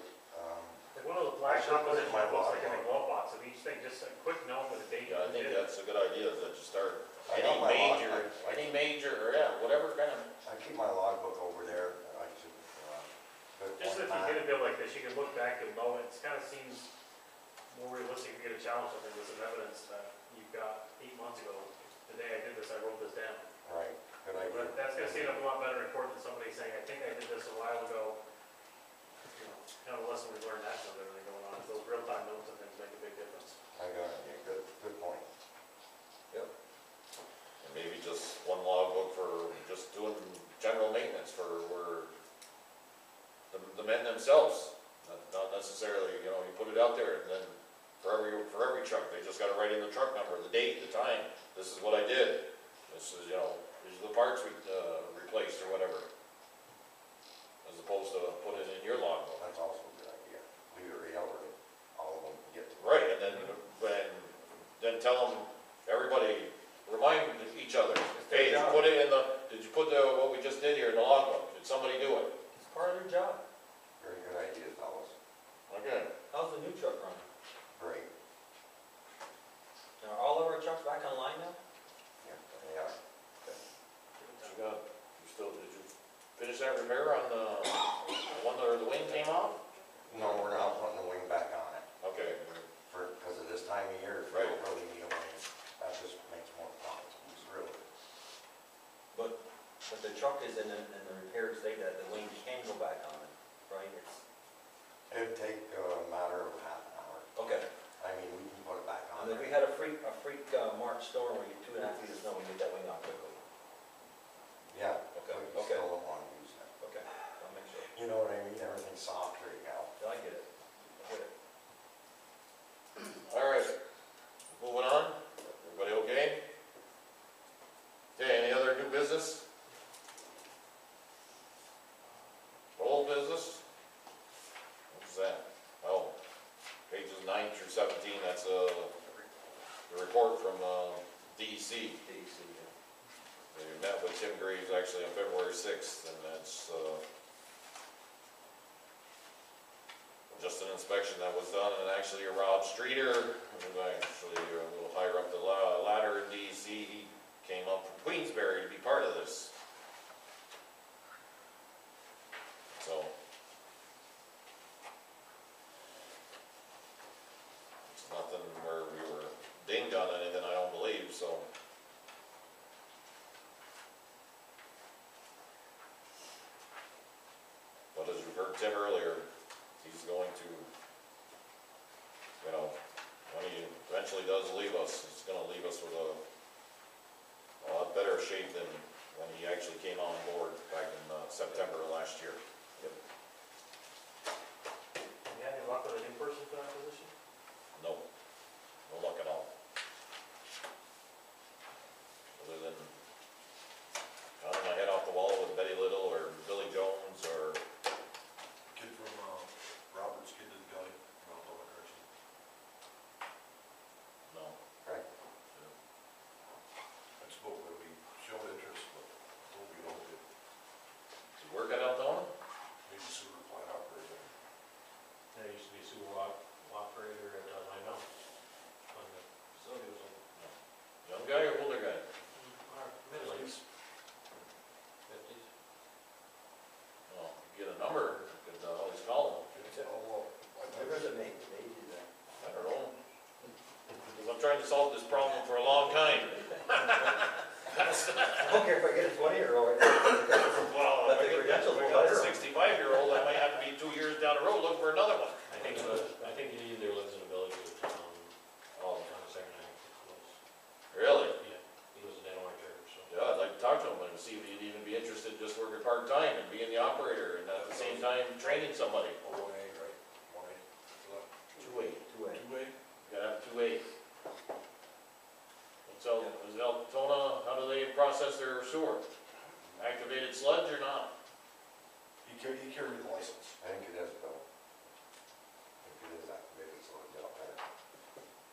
Like one of the I flash should put it in composition my books, like in logbook. the glove box of each thing, just a quick note with a date. Yeah, I who think did it. that's a good idea, that you start I any know my log- major, I- any major, or yeah, whatever kind of, I keep my logbook over there, I should, good Just point, if you Matt. get a bill like this, you can look back and know it, it kind of seems more realistic to get a challenge, something with some evidence that you've got 8 months ago. The day I did this, I wrote this down. Right, good idea. But that's gonna stand up a lot better in court than somebody saying, I think I did this a while ago. Kind of a lesson we learned that's not everything going on. Those real-time notes and things make a big difference. I got it, yeah, good point. and maybe just one logbook for just doing general maintenance for the men themselves. Not necessarily, you put it out there and then for every truck, they just gotta write in the truck number, the date, the time. This is what I did. This is, these are the parts we replaced or whatever. As opposed to put it in your logbook. That's also a good idea. Leave it right over, all of them get to. Right, and then tell them, everybody, remind each other, hey, did you put what we just did here in the logbook? Did somebody do it? It's part of their job. Very good idea, fellas. Okay. How's the new truck running? Great. Are all of our trucks back online now? Yeah, they are. Did you finish that repair on the one where the wing came off? No, we're not putting the wing back on it. Okay, Because of this time of year, we Right. don't really need a wing. That just makes more problems, really. But the truck is in the repaired state that the wing can go back on it, right? It'd take a matter of half an hour. Okay. I mean, we can put it back on And if we there. had a freak March storm where you 2.5 feet of snow, we get that wing off quickly. Yeah. Okay, but you okay. still don't want to use that. Okay, I'll make sure. You know what I mean? Everything's soft right now. Yeah, I get it. I get it. all right. Moving on. Everybody okay? Okay, any other new business? Old business? What's that? Oh, pages 9 through 17, that's the report from DEC. DEC, yeah. They met with Tim Greaves actually on February 6th, and that's just an inspection that was done, and actually Rob Streeter, who's actually a little higher up the ladder in DEC, he came up from Queensbury to be part of this. So, it's nothing where we were dinged on anything, I don't believe, so. But as you heard Tim earlier, he's going to, when he eventually does leave us, he's gonna leave us with a lot better shape than when he actually came on board back in September of last year. You had any luck with a new person for that position? No, no luck at all. Other than pounding my head off the wall with Betty Little or Billy Jones or, Kid from, Robert's kid is Guy, from Altoona Correction. no. Right. I spoke with him, he showed interest, but told me don't do it. Does he work at Altona? trying to solve this problem for a long time. I don't care if I get a 20-year-old right now. Well, But the credentials if I will got a better. 65-year-old, I might have to be 2 years down the road looking for another one. I think he either lives in a village or on Saranac. Really? Yeah, he lives in Dannemora Church, so. Yeah, I'd like to talk to him and see if he'd even be interested in just working part-time and being the operator and at the same time training somebody. Oh, 1A, right? 1A. Two-way. Two-way. Two-way? You gotta have two-way. So, is Altona, how do they process their sewer? Activated sludge or not? He carried the license. I think it is, Bill. I think it is activated, so it's out there.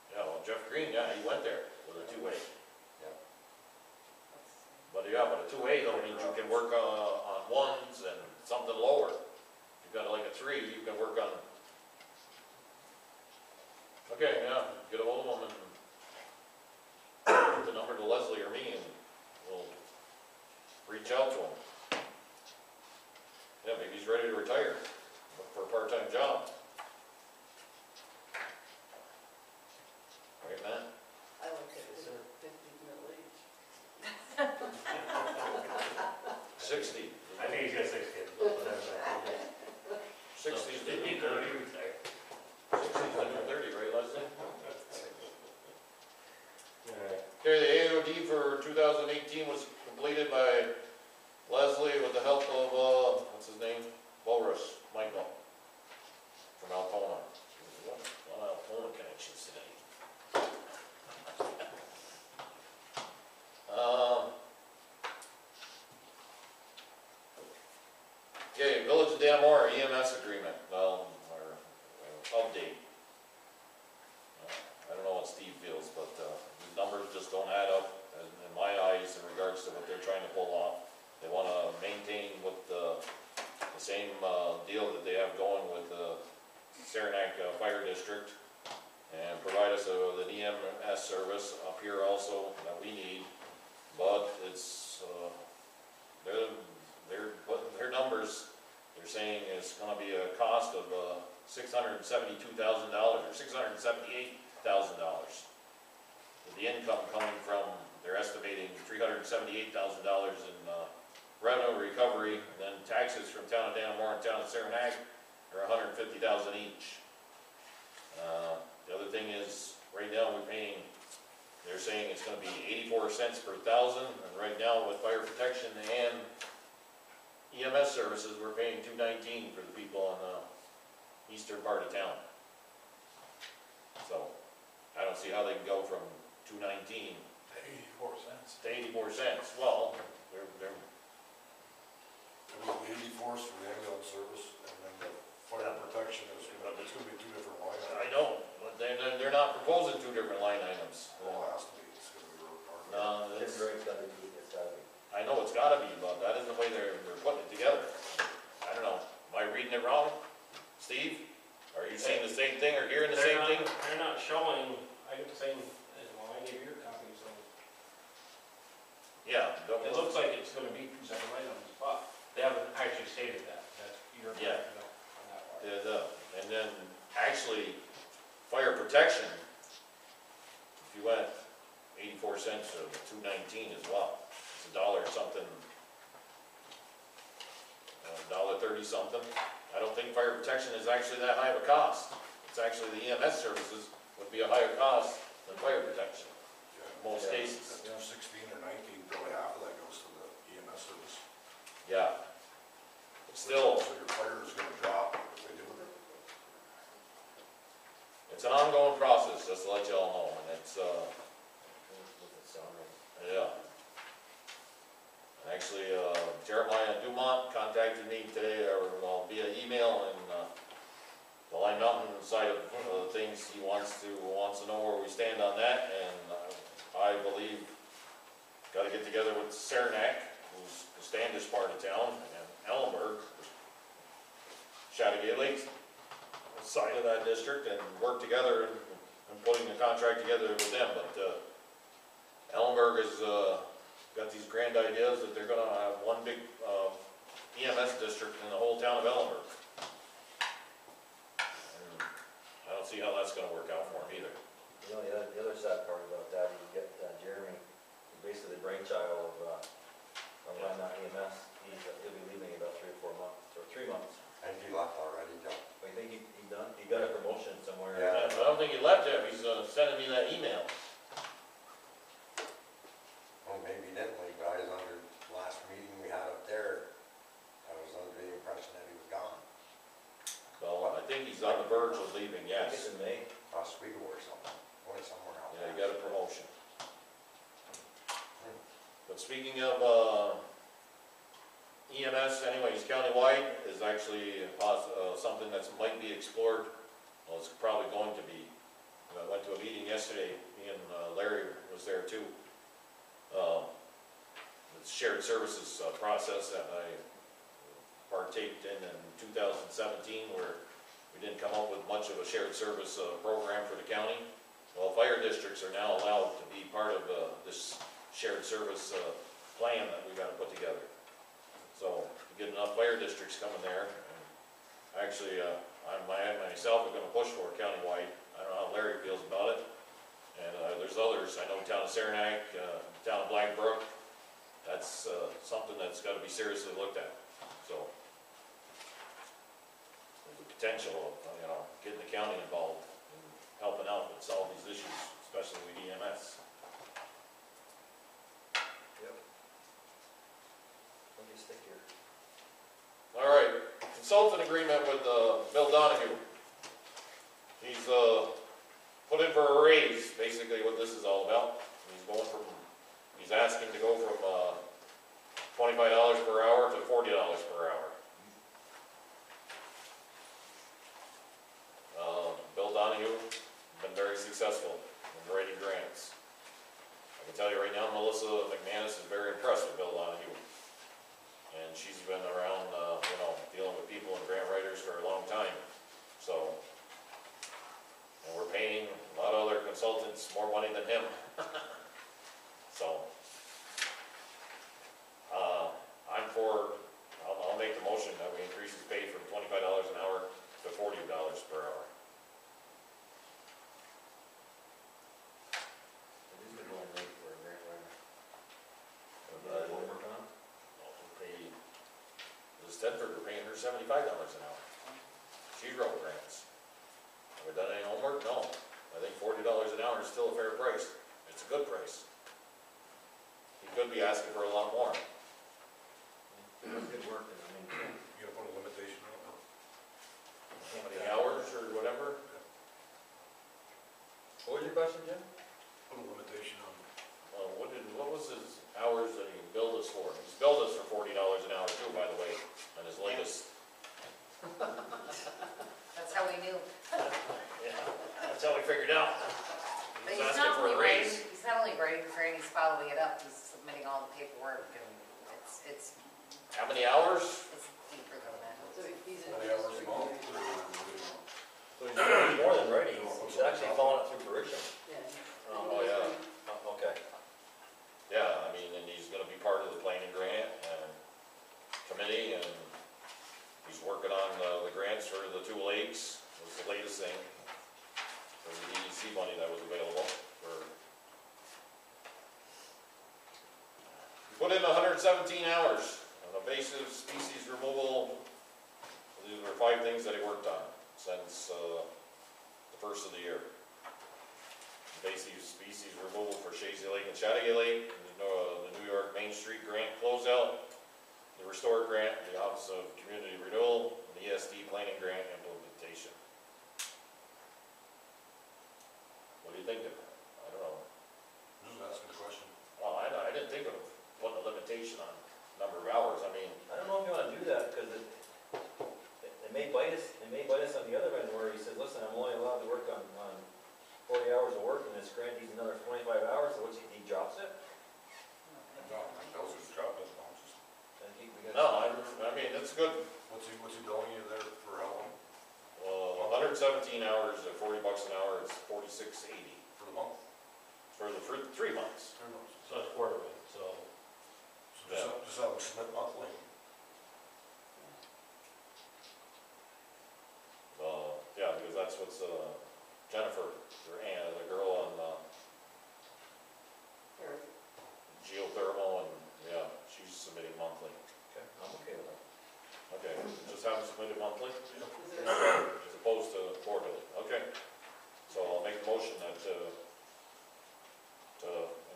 Yeah, well, Jeff Green, yeah, he went there with a two-way. Yeah. But yeah, but a two-way though means you can work on ones and something lower. If you've got like a three, you can work on. Okay, yeah, get a hold of them and give the number to Leslie or me and we'll reach out to him. Yeah, maybe he's ready to retire, look for a part-time job. Right, man? I like it, Yes, sir. 50's middle age. 60. I think he's got 6 kids, but whatever. 60's the He new could 30. be retired. 60's the new 30, right, Leslie? Alright. Okay, the AOD for 2018 was completed by Leslie with the help of, what's his name? Walrus, Michael, from Altona. A lot of Altona connections today. Okay, Village of Dannemora EMS agreement, or update. I don't know what Steve feels, but the numbers just don't add up in my eyes in regards to what they're trying to pull off. They want to maintain with the same deal that they have going with the Saranac Fire District and provide us with an EMS service up here also that we need. But it's, they're putting their numbers, they're saying it's going to be a cost of $672,000 or $678,000. With the income coming from, they're estimating $378,000 in revenue recovery, and then taxes from town of Dannemora and town of Saranac are $150,000 each. The other thing is, right now we're paying, they're saying it's going to be 84 cents per thousand, and right now with fire protection and EMS services, we're paying $2.19 for the people on the eastern part of town. So, I don't see how they can go from $2.19 84 cents. to 84 cents. Well, they're It will be 84 for the ambulance service, and then the fire protection is gonna be two different line I items. know, but they're not proposing two different line items. Well, it has to be, it's gonna be real hard. No, It's it's, very gotta be, it's gotta be. I know it's gotta be, but that isn't the way they're putting it together. I don't know, am I reading it wrong? Steve, are you seeing the same thing or hearing the same thing? They're not showing, I get the same, well, I gave you a copy, so. Yeah. It looks like it's gonna be two separate items, but they haven't actually stated that, that's your. Yeah. On that part. And then, actually, fire protection, if you went 84 cents to $2.19 as well, it's $1 something, $1.30 something. I don't think fire protection is actually that high of a cost. It's actually the EMS services would be a higher cost than fire protection, Yeah, in most cases. at 216 or 19, probably half of that goes to the EMS service. Yeah. Still, So your fire is gonna drop if they do it. it's an ongoing process, just to let y'all know, and it's, yeah. Actually, Jeremiah Dumont contacted me today, or well, via email, and the Line Mountain side of things, he wants to know where we stand on that, and I believe got to get together with Saranac, who's the Standish part of town, and Ellenberg, Chattagay Lake side of that district, and work together and putting a contract together with them. But Ellenberg has got these grand ideas that they're gonna have one big EMS district in the whole town of Ellenberg. And I don't see how that's gonna work out for them either. You know, the other sad part about that, you get Jeremy, he's basically the brainchild of running that EMS. He'll be leaving in about 3 or 4 months, or 3 months. And he left already, Joe. I think he done, he got a promotion somewhere. Yeah. I don't think he left yet, he's sending me that email. Well, maybe he didn't leave, but I was under, last meeting we had up there, I was under the impression that he was gone. Well, I think he's on the verge of leaving, I think it's yes. in May. Oswego or something, went somewhere else. Yeah, he got a promotion. But speaking of EMS, anyways, countywide is actually something that might be explored. Well, it's probably going to be. I went to a meeting yesterday, me and Larry was there too. The shared services process that I partaked in 2017, where we didn't come up with much of a shared service program for the county. Well, fire districts are now allowed to be part of this shared service plan that we got to put together. So to get enough fire districts coming there, and actually I myself am going to push for it countywide. I don't know how Larry feels about it, and there's others. I know town of Saranac, town of Blackbrook. That's something that's got to be seriously looked at. So there's the potential of getting the county involved and helping out and solve these issues, especially with EMS. Yep. Let me stick here. All right, consultant agreement with Bill Donahue. He's put in for a raise, basically what this is all about. He's asking to go from $25 per hour to $40 per hour. Bill Donahue, been very successful in writing grants. I can tell you right now, Melissa McManus is very impressed with Bill Donahue. And she's been around, dealing with people and grant writers for a long time. So, and we're paying a lot of other consultants more money than him. So, I'll make the motion that we increase his pay from $25 an hour to $40 per hour. It is a going rate for a grant writer. One more time? Liz Tedford, we're paying her $75 an hour. She wrote grants. Have we done any homework? No. I think $40 an hour is still a fair price. It's a good price. He could be asking for a lot more. It was good work, and You gotta put a limitation on it. How many hours or whatever? What was your question, Jim? Put a limitation on What was his hours that he billed us for? He's billed us for $40 an hour too, by the way, on his latest. That's how we knew. Yeah, that's how we figured out. But He was he's asking not for a only raise. writing, he's not only writing for it, he's following it up, he's submitting all the paperwork, and it's How many hours? deeper than that. So he's in. how many hours a month or? So he's doing more than writing, he's actually following it through fruition. Yeah. Oh, yeah. Oh, okay. Yeah, I mean, and he's gonna be part of the planning grant and committee, and he's working on the grants for the 2 lakes, was the latest thing. For the DEC money that was available for. He put in 117 hours on invasive species removal. These were 5 things that he worked on since the first of the year. Invasive species removal for Shazy Lake and Chattagay Lake, the New York Main Street grant closeout, the Restore grant, the Office of Community Renewal, and the ESD planning grant implementation. What do you think of that? I don't know. Just asking a question. Well, I didn't think of putting a limitation on number of hours. I mean, I don't know if you wanna do that, because it may bite us on the other end, where he says, listen, I'm only allowed to work on 40 hours of work, and this grant needs another 25 hours, so what's he drops it? No, that was his job, that's not just, Then we gotta- no, I mean, it's good. what's he billing you there for how long? 117 hours at $40 an hour is $46.80 For the month? for 3 months. 3 months. So it's quarterly, so. So just have him submit monthly. Yeah, because that's what's Jennifer, the girl monthly, Is there a- as opposed to quarterly, okay. So I'll make the motion that, to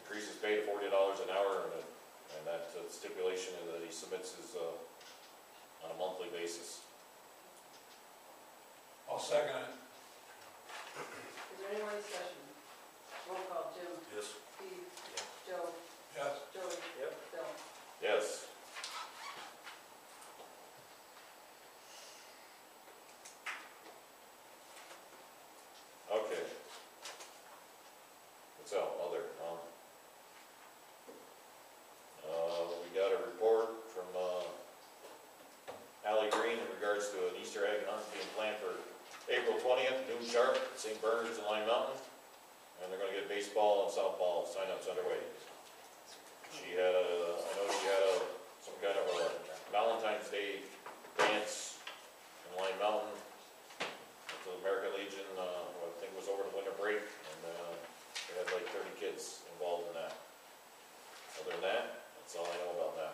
increase his pay to $40 an hour, and that stipulation is that he submits his, on a monthly basis. I'll second it. Is there any more discussion? Roll call, Jim, Yes. Steve, Joe, Yes. Joey. Yep. Bill. Yes. Okay. What's out, other, we got a report from, Allie Green in regards to an Easter egg hunt being planned for April 20th, noon sharp, at St. Bernard's in Lime Mountain. And they're gonna get baseball and softball signups underway. She had I know she had some kind of a Valentine's Day dance in Lime Mountain at the American Legion, I think it was over the winter break, and they had like 30 kids involved in that. Other than that, that's all I know about that.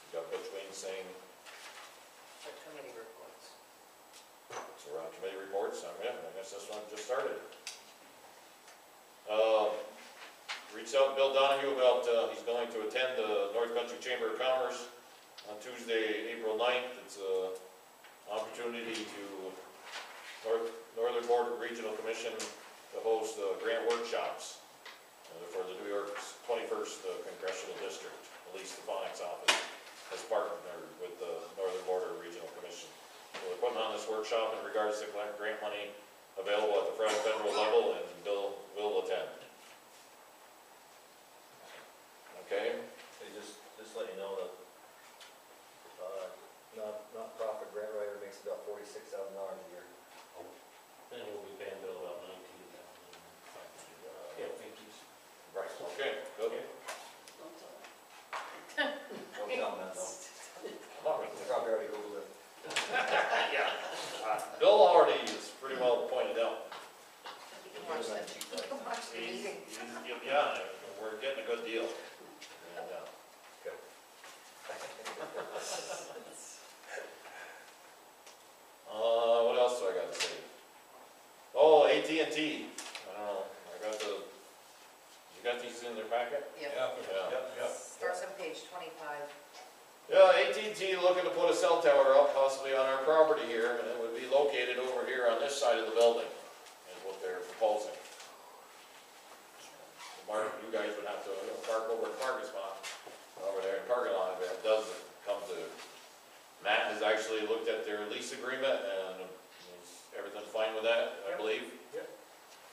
We got Butch Wayne saying, For committee reports. so we're on committee reports, yeah, I guess this one just started. Reached out to Bill Donahue about, he's going to attend the North Country Chamber of Commerce on Tuesday, April 9th. It's an opportunity to Northern Border Regional Commission to host grant workshops for the New York's 21st Congressional District. Elise Stefanik's office has partnered with the Northern Border Regional Commission. So they're putting on this workshop in regards to grant money available at the federal level, and Bill will attend. Okay? Hey, just let you know that, not-profit grant writer makes about $46,000 a year. And we'll be paying Bill about $19,500. Yeah, thank you. Right, okay, good. Don't tell them. Don't tell them that though. I'm not They probably already Googled it. Yeah. Bill already is pretty well pointed out. You can watch that, you can watch the meeting. Yeah, we're getting a good deal. And, Good. what else do I got to say? Oh, AT&T. I don't know, you got these in their packet? Yep. Yeah. Starts on page 25. Yeah, AT&T looking to put a cell tower up possibly on our property here, and it would be located over here on this side of the building, is what they're proposing. Mark, you guys would have to park over the parking spot, over there in the parking lot, if it does come to. Matt has actually looked at their lease agreement, and everything's fine with that, I believe. Yep.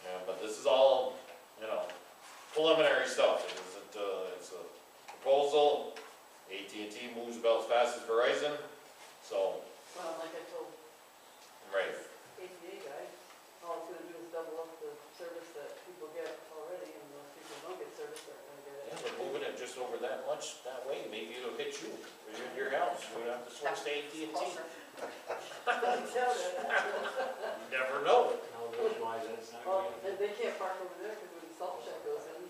Yeah, but this is all, preliminary stuff. It isn't, it's a proposal. AT&T moves about as fast as Verizon, so, Well, like I told right. ATA guy, all it's gonna do is double up the service that people get already, and those people who don't get service aren't gonna get Yeah, it. we're moving it just over that much that way, maybe it'll hit you, or you're in your house, you would have to switch to AT&T. Closer. Don't tell them. You never know. How visualize it, it's not Well, going they can't park over there, because when the salt shed goes in,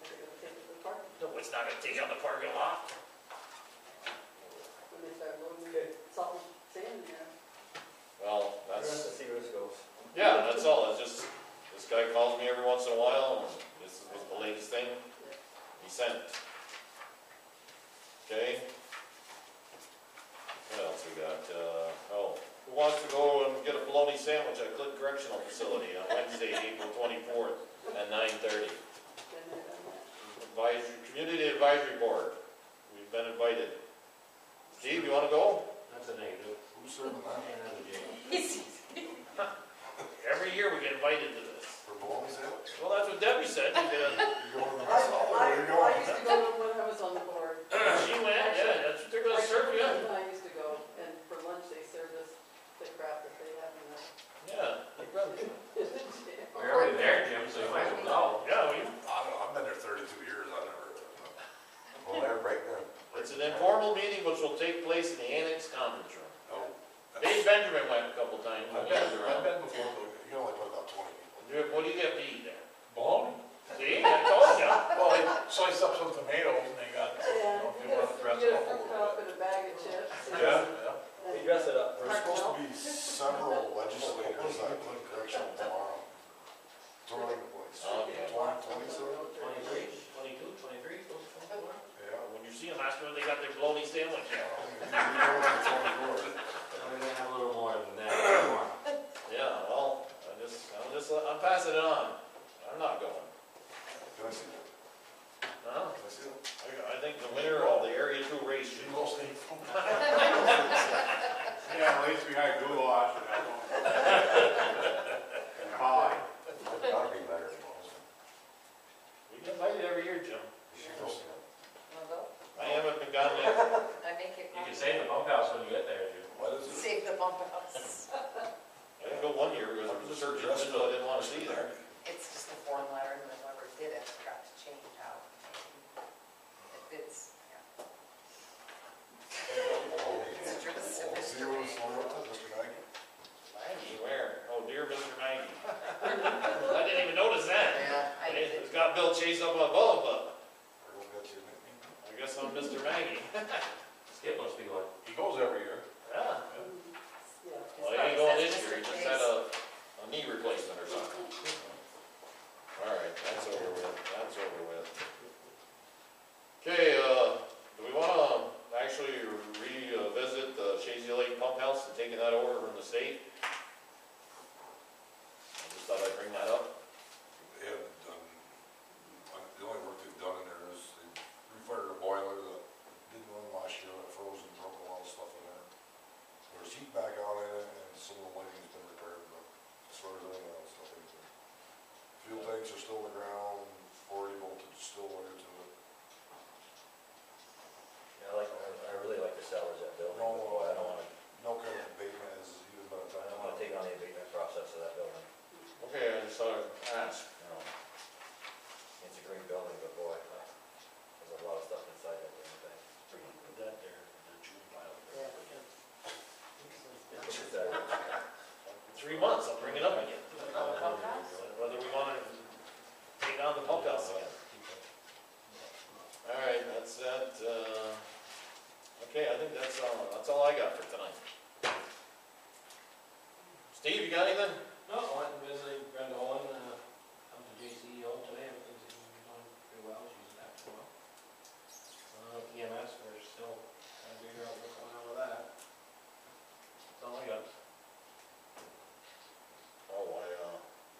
they're gonna take it to the park. No, it's not gonna take out the parking lot. When they start loading Okay. salt and sand in there. Well, We're gonna have to that's, see where this goes. yeah, that's all, it's just, this guy calls me every once in a while, and this was the latest thing he sent. Okay? What else we got? Who wants to go and get a bologna sandwich at Clinton Correctional Facility on Wednesday, April 24th at 9:30? Been there, done that. Community Advisory Board, we've been invited. Steve, you wanna go? That's a negative. Who's serving that? And that's a jail. Every year we get invited to this. For bologna sandwich? Well, that's what Debbie said. You going to the mess hall, or where you I going? used to go when I was on the board. She went, yeah, that's what they're gonna serve you. I used to go, and for lunch they served us the crap that they have in the Yeah. jail. We're already there, Jim, so you might as well know. Yeah, I don't know, I've been there 32 years, I've never. Well, they're breaking. it's an informal meeting which will take place in the Annex Conference Room. No. Dave Benjamin went a couple times. I've been before, but you can only put about 20 people. Yeah, got their bologna sandwich yet. We're gonna have a little more than that tomorrow. Yeah, well, I'm passing it on. I'm not going. Can I see it? Huh? Can I see it? I think the winner of the Area 2 race should You all stay from Yeah, at least we had goulash and that one. And pie. Gotta be better than most. We get invited every year, Jim. You should go see it. Wanna go? I haven't been gone yet. I make it. You can save the bunkhouse when you get there, Jim. What is it? Save the bump outs. I didn't go one year because there was a search engine that I didn't want to see there. It's just a form letter, and whoever did it forgot to change how it's, yeah. It's just. See what it's for, Mr. Knight? Maggie, where? Oh, dear Mr. Maggie. I didn't even notice that. Yeah, I did. It's got Bill Chase up above, but Or go get your nickname? I guess I'm Mr. Maggie. Skip must be like, He goes every year. Yeah. Yeah. Well, he ain't going this year, he just had a knee replacement or something. All right, that's over with, that's over with. Okay, do we wanna actually revisit the Shazy Lake Pump House and taking that over from the state? I just thought I'd bring that up. They haven't done, the only work they've done in there is they refired a boiler that didn't run last year, it froze and broke a lot of stuff in there. There's heat back on in it and some of the lighting's been repaired, but as far as anything else, nothing. Fuel tanks are still in the ground, 40 voltage is still wired to it. Yeah, I really like to salvage that building, No, but boy, I don't wanna, No kind of abatement has even been I don't wanna take on the abatement process of that building, Okay, I just thought I'd ask. you know. It's a great building, but boy, there's a lot of stuff inside that damn thing. Put that there, the June pile. Look at that. In 3 months, I'll bring it up again. Whether we wanna take on the pump house again. All right, that's that, okay, I think that's all I got for tonight. Steve, you got anything? no, I went and visited Brenda Owen, come to JCEO today, everything's going pretty well, she's acting well. EMS, we're still trying to figure out what's going on with that. That's all I got. Oh, I,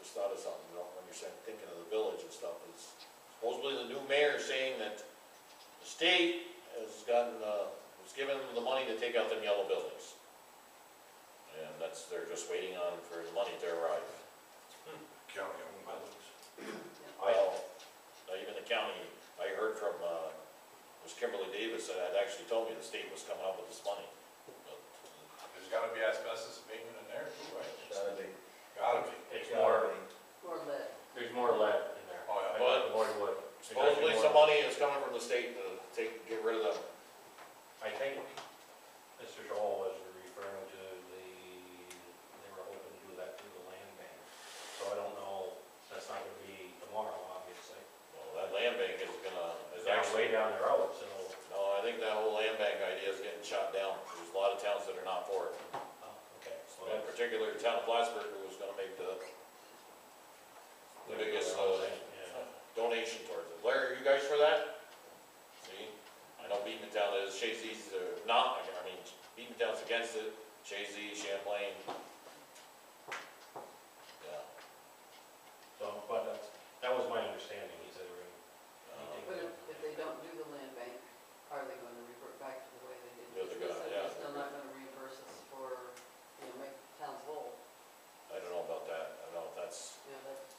just thought of something, you know, when you're saying, thinking of the village and stuff, is supposedly the new mayor saying that the state has gotten, was given them the money to take out them yellow buildings. And they're just waiting on for the money to arrive. county owned buildings. Well, not even the county, I heard from, it was Kimberly Davis that had actually told me the state was coming up with this money. But There's gotta be asbestos abatement in there too, right? Gotta be. Gotta be. It's Gotta more, be. More lead. there's more lead in there. Oh, yeah. But More wood. There's supposedly actually some more- money is coming from the state to get rid of them. I think Mr. Joel was referring to they were hoping to do that through the land bank. So I don't know, that's not gonna be tomorrow, obviously. Well, that land bank is It's down way actually, down the road, so, no, I think that whole land bank idea is getting shot down. There's a lot of towns that are not for it. okay. So In that's- particular, the town of Plattsburgh, who was gonna make the biggest, Yeah. donation towards it. Larry, are you guys for that? See, I know Beatontown is, Shazy's not, I mean, Beatontown's against it, Shazy, Champlain. Yeah. So, but that was my understanding, he said we're But gonna. if they don't do the land bank, are they going to revert back to the way they did? Yeah, they're gonna, They said yeah. they're still not going to reimburse us for, make towns whole. I don't know about that, I don't know if that's, Yeah, that's,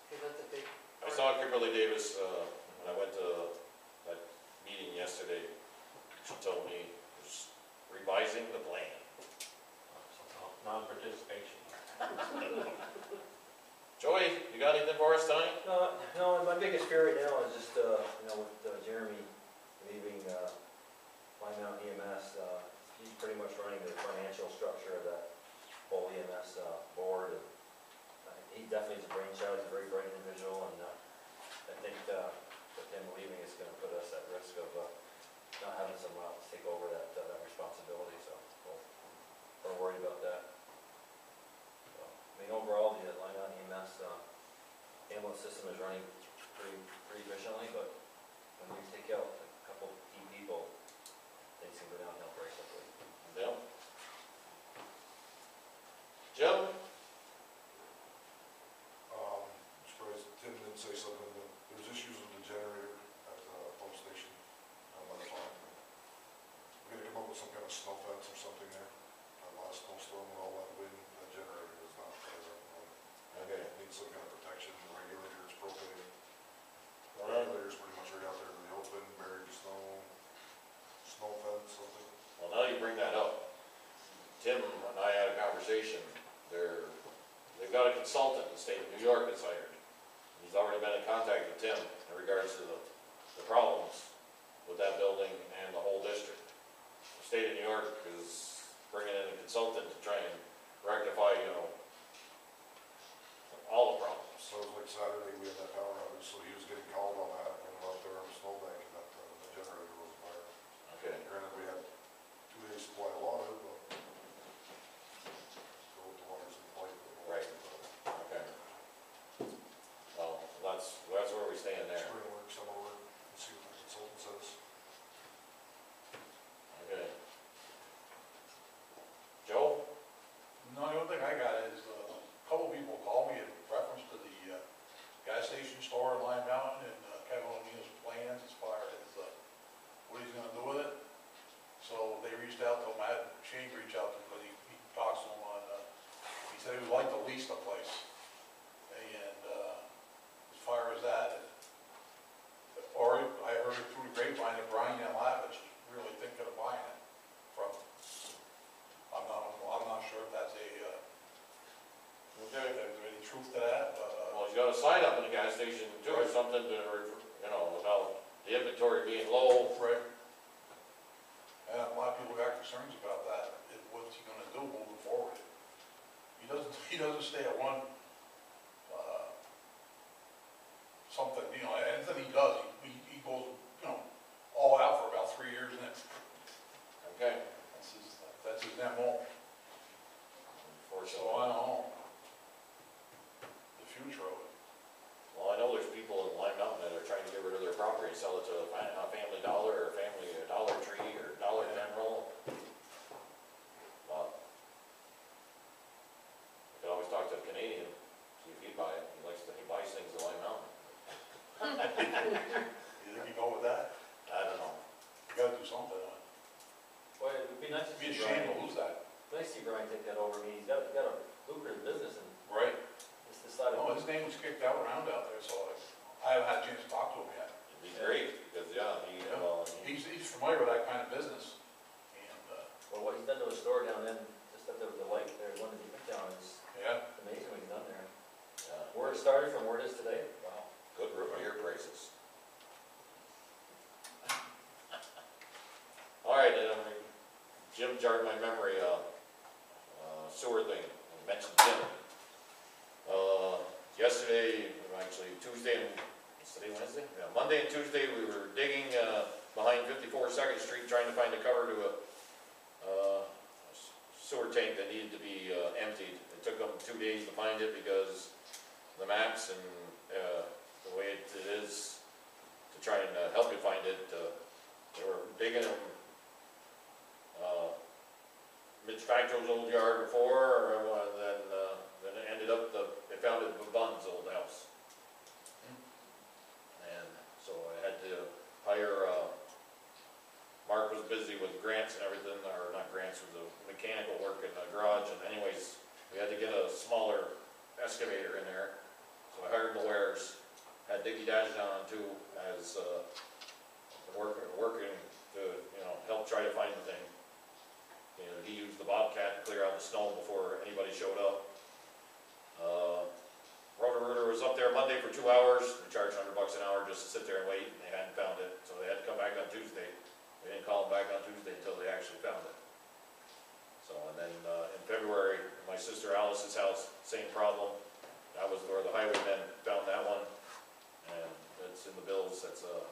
because that's a big. I saw Kimberly Davis, when I went to that meeting yesterday, she told me, was revising the plan. Non-participation. Joey, you got anything for us tonight? No, my biggest fear right now is just, with Jeremy leaving, Pine Mountain EMS, he's pretty much running the financial structure of that whole EMS, board. And he definitely is a brainchild, he's a very bright individual, and, I think, with him leaving, it's gonna put us at risk of, not having someone else take over that responsibility, so we're worried about that. So, I mean, overall, the Line on EMS, ambulance system is running pretty efficiently, but when you take out a couple DP say something, there's issues with the generator at the pump station on my farm. We're gonna come up with some kind of snow fence or something there. That last snowstorm and all that wind, that generator is not fired up. Okay. It needs some kind of protection, the regulator is propane. The Well, regulator's pretty much right out there in the open, buried in snow, snow fence, something. well, now you bring that up. Tim and I had a conversation. They've got a consultant in the state of New York that's hired. He's already been in contact with Tim in regards to the problems with that building and the whole district. The state of New York is bringing in a consultant to try and rectify, all the problems. So it was like Saturday, we had that power outage, so he was getting called on that when we were out there on the snowbank and that the generator was fired. Okay. Granted, we had 2 days supply of water, but so the water's in pipe. Right. Okay. Well, that's where we stand there. Spring work, summer work, and see what the consultant says. Okay. Joe? No, the only thing I got is, a couple people called me in reference to the, gas station store in Lime Mountain and Kevin O'Neill's plans as far as, what he's gonna do with it. So they reached out to him, I had Shane reach out to him, because he talks to him on, he said he would like to lease the place. And, as far as that, or I heard it through the grapevine that Brian Lavich is really thinking of buying it from him. I'm not sure if that's if there's any truth to that, but, Well, he's got a sign up in the gas station too, or something to, about the inventory being low. right. And a lot of people got concerns about that, what's he gonna do moving forward? He doesn't stay at one, something, anything he does, he goes, all out for about 3 years and then, Okay. that's his MO. So I don't know. The future of it. Well, I know there's people in Lime Mountain that are trying to get rid of their property, sell it to a Family Dollar or a Dollar Tree or Dollar General. But you can always talk to a Canadian, see if he'd buy it. He buys things in Lime Mountain. You think you go with that? I don't know. You gotta do something on it. Well, it would be nice to It'd be a see shame Brian, to lose that. nice to see Brian take that over. I mean, he's got a lucrative business and Right. just decided. No, his name was kicked out around out there, so I haven't had a chance to talk to him yet. It'd be great because, He's familiar with that kind of business. And, Well, what he's done to the store down then, just that there was a light there, one of the different towns, is yeah, amazing what he's done there. yeah, Where it started from where it is today, wow. good beer prices. All right, Jim jarred my memory, sewer thing, I mentioned Jim. Yesterday, actually Tuesday and, what's today, Wednesday? Yeah, Monday and Tuesday, we were digging, behind 54 Second Street, trying to find a cover to a sewer tank that needed to be, emptied. It took them 2 days to find it because the maps and, the way it is to try and help you find it, they were digging them, Mitch Facto's old yard before, and then it ended up, they found it in Bun's old house. And so I had to hire, Mark was busy with grants and everything, or not grants, with the mechanical work in the garage, and anyways, we had to get a smaller excavator in there. So I hired the wares, had Dickie Dash on too, as, working to, help try to find the thing. He used the Bobcat to clear out the snow before anybody showed up. Roto-Rooter was up there Monday for 2 hours. They charged $100 an hour just to sit there and wait, and they hadn't found it, so they had to come back on Tuesday. We didn't call them back on Tuesday until they actually found it. So, and then in February, my sister Alice's house, same problem. That was where the highwaymen found that one, and it's in the bills. That's a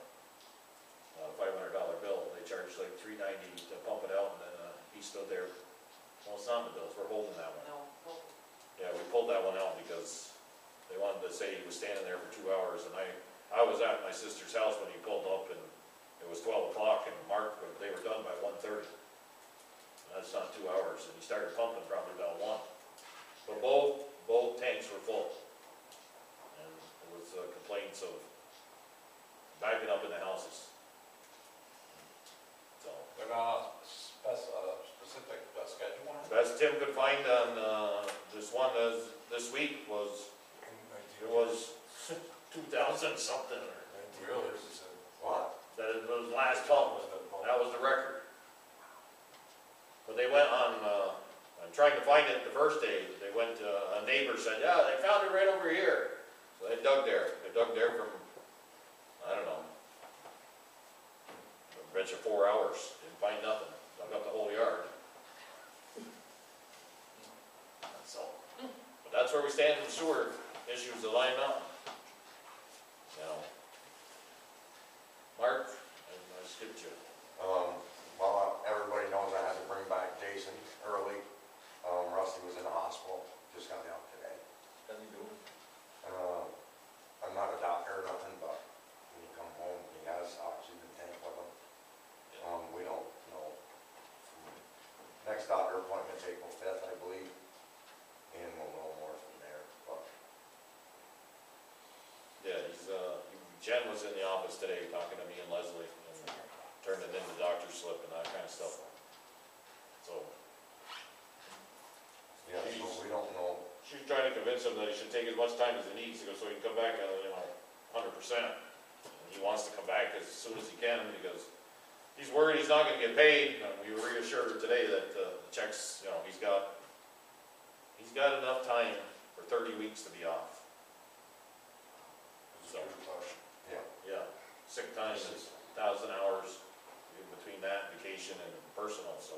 $500 bill. They charged like $390 to pump it out, and then he stood there. Well, it's not in the bills. We're holding that one. No, Yeah, we pulled that one out because they wanted to say he was standing there for 2 hours, and I was at my sister's house when he pulled up, and it was 12 o'clock, and Mark, they were done by 1:30. That's not 2 hours, and he started pumping probably about 1. But both tanks were full. And there was complaints complaints of backing up in the houses. So, They're not a specific schedule on it? best Tim could find on, this one this week was, it was 2,000 something, or Really? What? that it was last pump, that was the record. But they went on, I'm trying to find it the first day, they went, a neighbor said, yeah, they found it right over here. So they dug there from, I don't know, I bet you 4 hours, didn't find nothing, dug up the whole yard. So, but that's where we stand in the sewer issues of Lime Mountain. You know. Mark, I skipped you. Well, everybody knows I had to bring back Jason early. Rusty was in the hospital, just got out today. How's he doing? I'm not a doctor or nothing, but when you come home, he has oxygen tank with him. We don't know. Next doctor appointment's April 5th, I believe, and we'll know more from there, but. Yeah, Jen was in the office today talking to me and Leslie and turning in the doctor's slip and that kind of stuff. So, Yeah, so we don't know. she's trying to convince him that he should take as much time as he needs to go so he can come back, 100%. And he wants to come back as soon as he can because he's worried he's not gonna get paid. And we reassured her today that the checks, he's got enough time for 30 weeks to be off. So, yeah, sick time is 1,000 hours in between that, vacation and personal, so.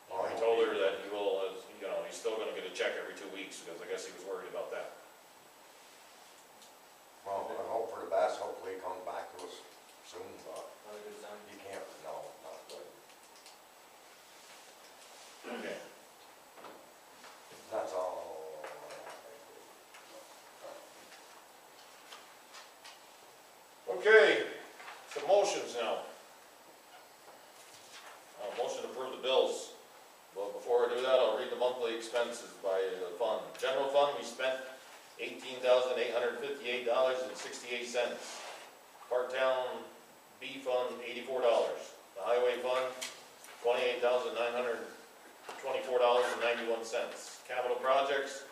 Well, I told her that he will, he's still gonna get a check every 2 weeks, because I guess he was worried about that. Well, I hope for the best, hopefully he comes back to us soon, but Not a good time. you can't, no, not good. Okay. That's all. Okay, some motions now. Motion to approve the bills. But before I do that, I'll read the monthly expenses by the fund. General fund, we spent $18,858.68. Part-town B fund, $84. The highway fund, $28,924.91. Capital projects,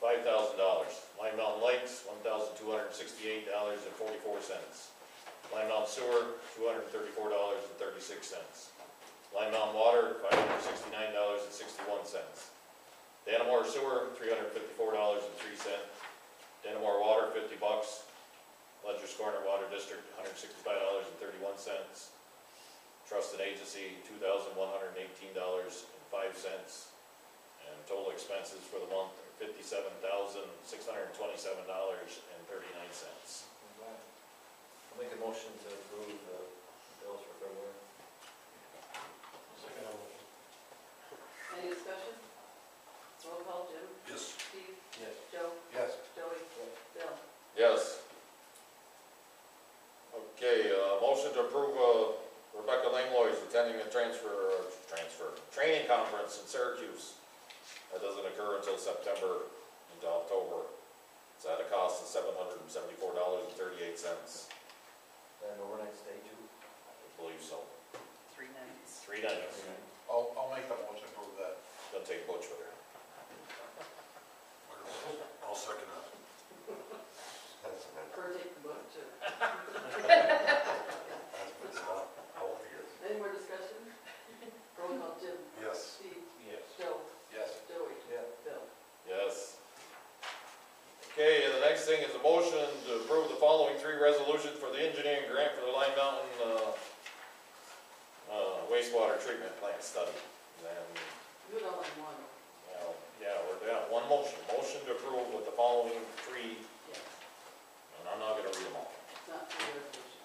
$5,000. Lime Mountain Lights, $1,268.44. Lime Mountain Sewer, $234.36. Lime Mountain Water, $569.61. Dannemora Sewer, $354.03. Dannemora Water, $50. Ledger's Corner Water District, $165.31. Trust and Agency, $2,118.05. And total expenses for the month are $57,627.39. I'll make a motion to approve the bills for February. Second motion. Any discussion? Roll call, Jim? Yes. Steve? Yes. Joe? Yes. Joey? Bill? Yes. Okay, motion to approve Rebecca Langlois attending a training conference in Syracuse. That doesn't occur until September into October. It's at a cost of $774.38. And overnight stay too. I believe so. 3 nights. 3 nights. I'll make the motion to approve that. Gonna take Butch with her. I'll second that. That's good. Or take the book, too. That's good stuff. Both of you. Any more discussion? Roll call, Jim? Yes. Steve? Yes. Joe? Yes. Joey? Yeah. Bill? Yes. Okay, and the next thing is a motion to approve the following 3 resolutions for the engineering grant for the Lime Mountain wastewater treatment plant study. And, Do it all in one. we're down, one motion. Motion to approve with the following 3, Yeah, and I'm not gonna read them all. it's not three resolutions.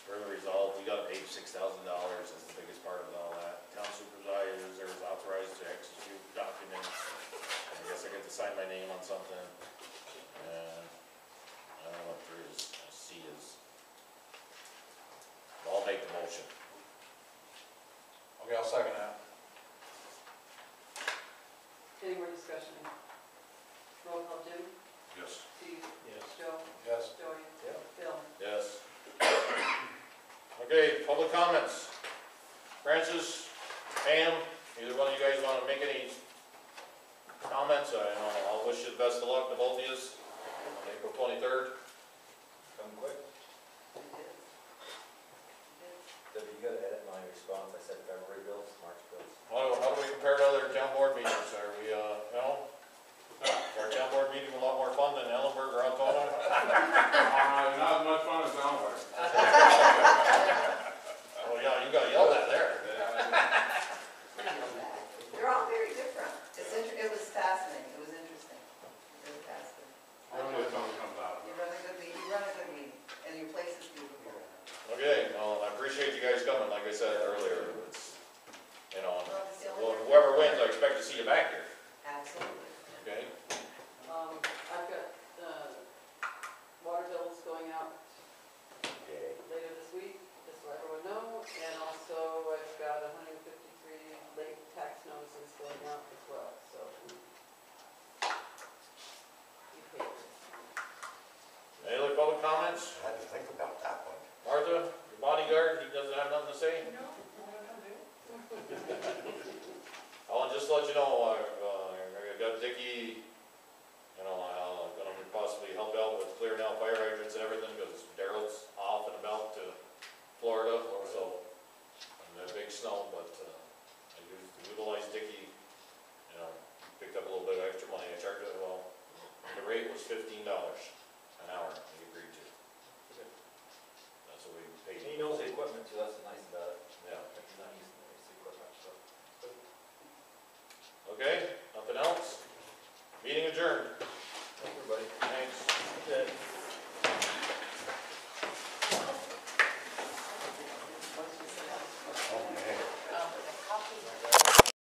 Further resolved, we got paid $6,000, that's the biggest part of all that. Town supervisors, there was authorized to execute documents. I guess I get to sign my name on something. And I don't know what 3 is, C is. I'll make the motion. Okay, I'll second that. Any more discussion? Roll call, Jim? Yes. Steve? Yes. comments? Francis, Pam, either one of you guys wanna make any comments? I'll wish you the best of luck to both of you on April 23rd. Come quick. Debbie, you gotta edit my response. I said February bills, March bills. How do we compare to other town board meetings? Are we, is our town board meeting a lot more fun than Ellenberg or Altona? Not as much fun as Elmer. Oh, yeah, you got yelled at there. They're all very different. It was fascinating, it was interesting, really fascinating. Only if something comes out. You run a good meeting, and your place is beautiful. Okay, well, I appreciate you guys coming, like I said earlier. It's, Well, it's the only well, one- whoever wins, I expect to see you back here, Absolutely. okay? I've got, water bills going out later this week, just so everyone know, and also I've got 153 late tax notices going out as well, so. Be patient. Any other public comments? I had to think about that one. Martha, your bodyguard, he doesn't have nothing to say? I'll just let you know, I got Dickie, I'm gonna possibly help out with clearing out fire hydrants and everything, because Daryl's off and about to Florida, so, and the big snow, but, I utilized Dickie, picked up a little bit of extra money, I charged it, the rate was $15 an hour, he agreed to. That's what we paid. He knows the equipment too, that's nice about it. Yeah. He's not using the equipment, so. Okay, nothing else? Meeting adjourned.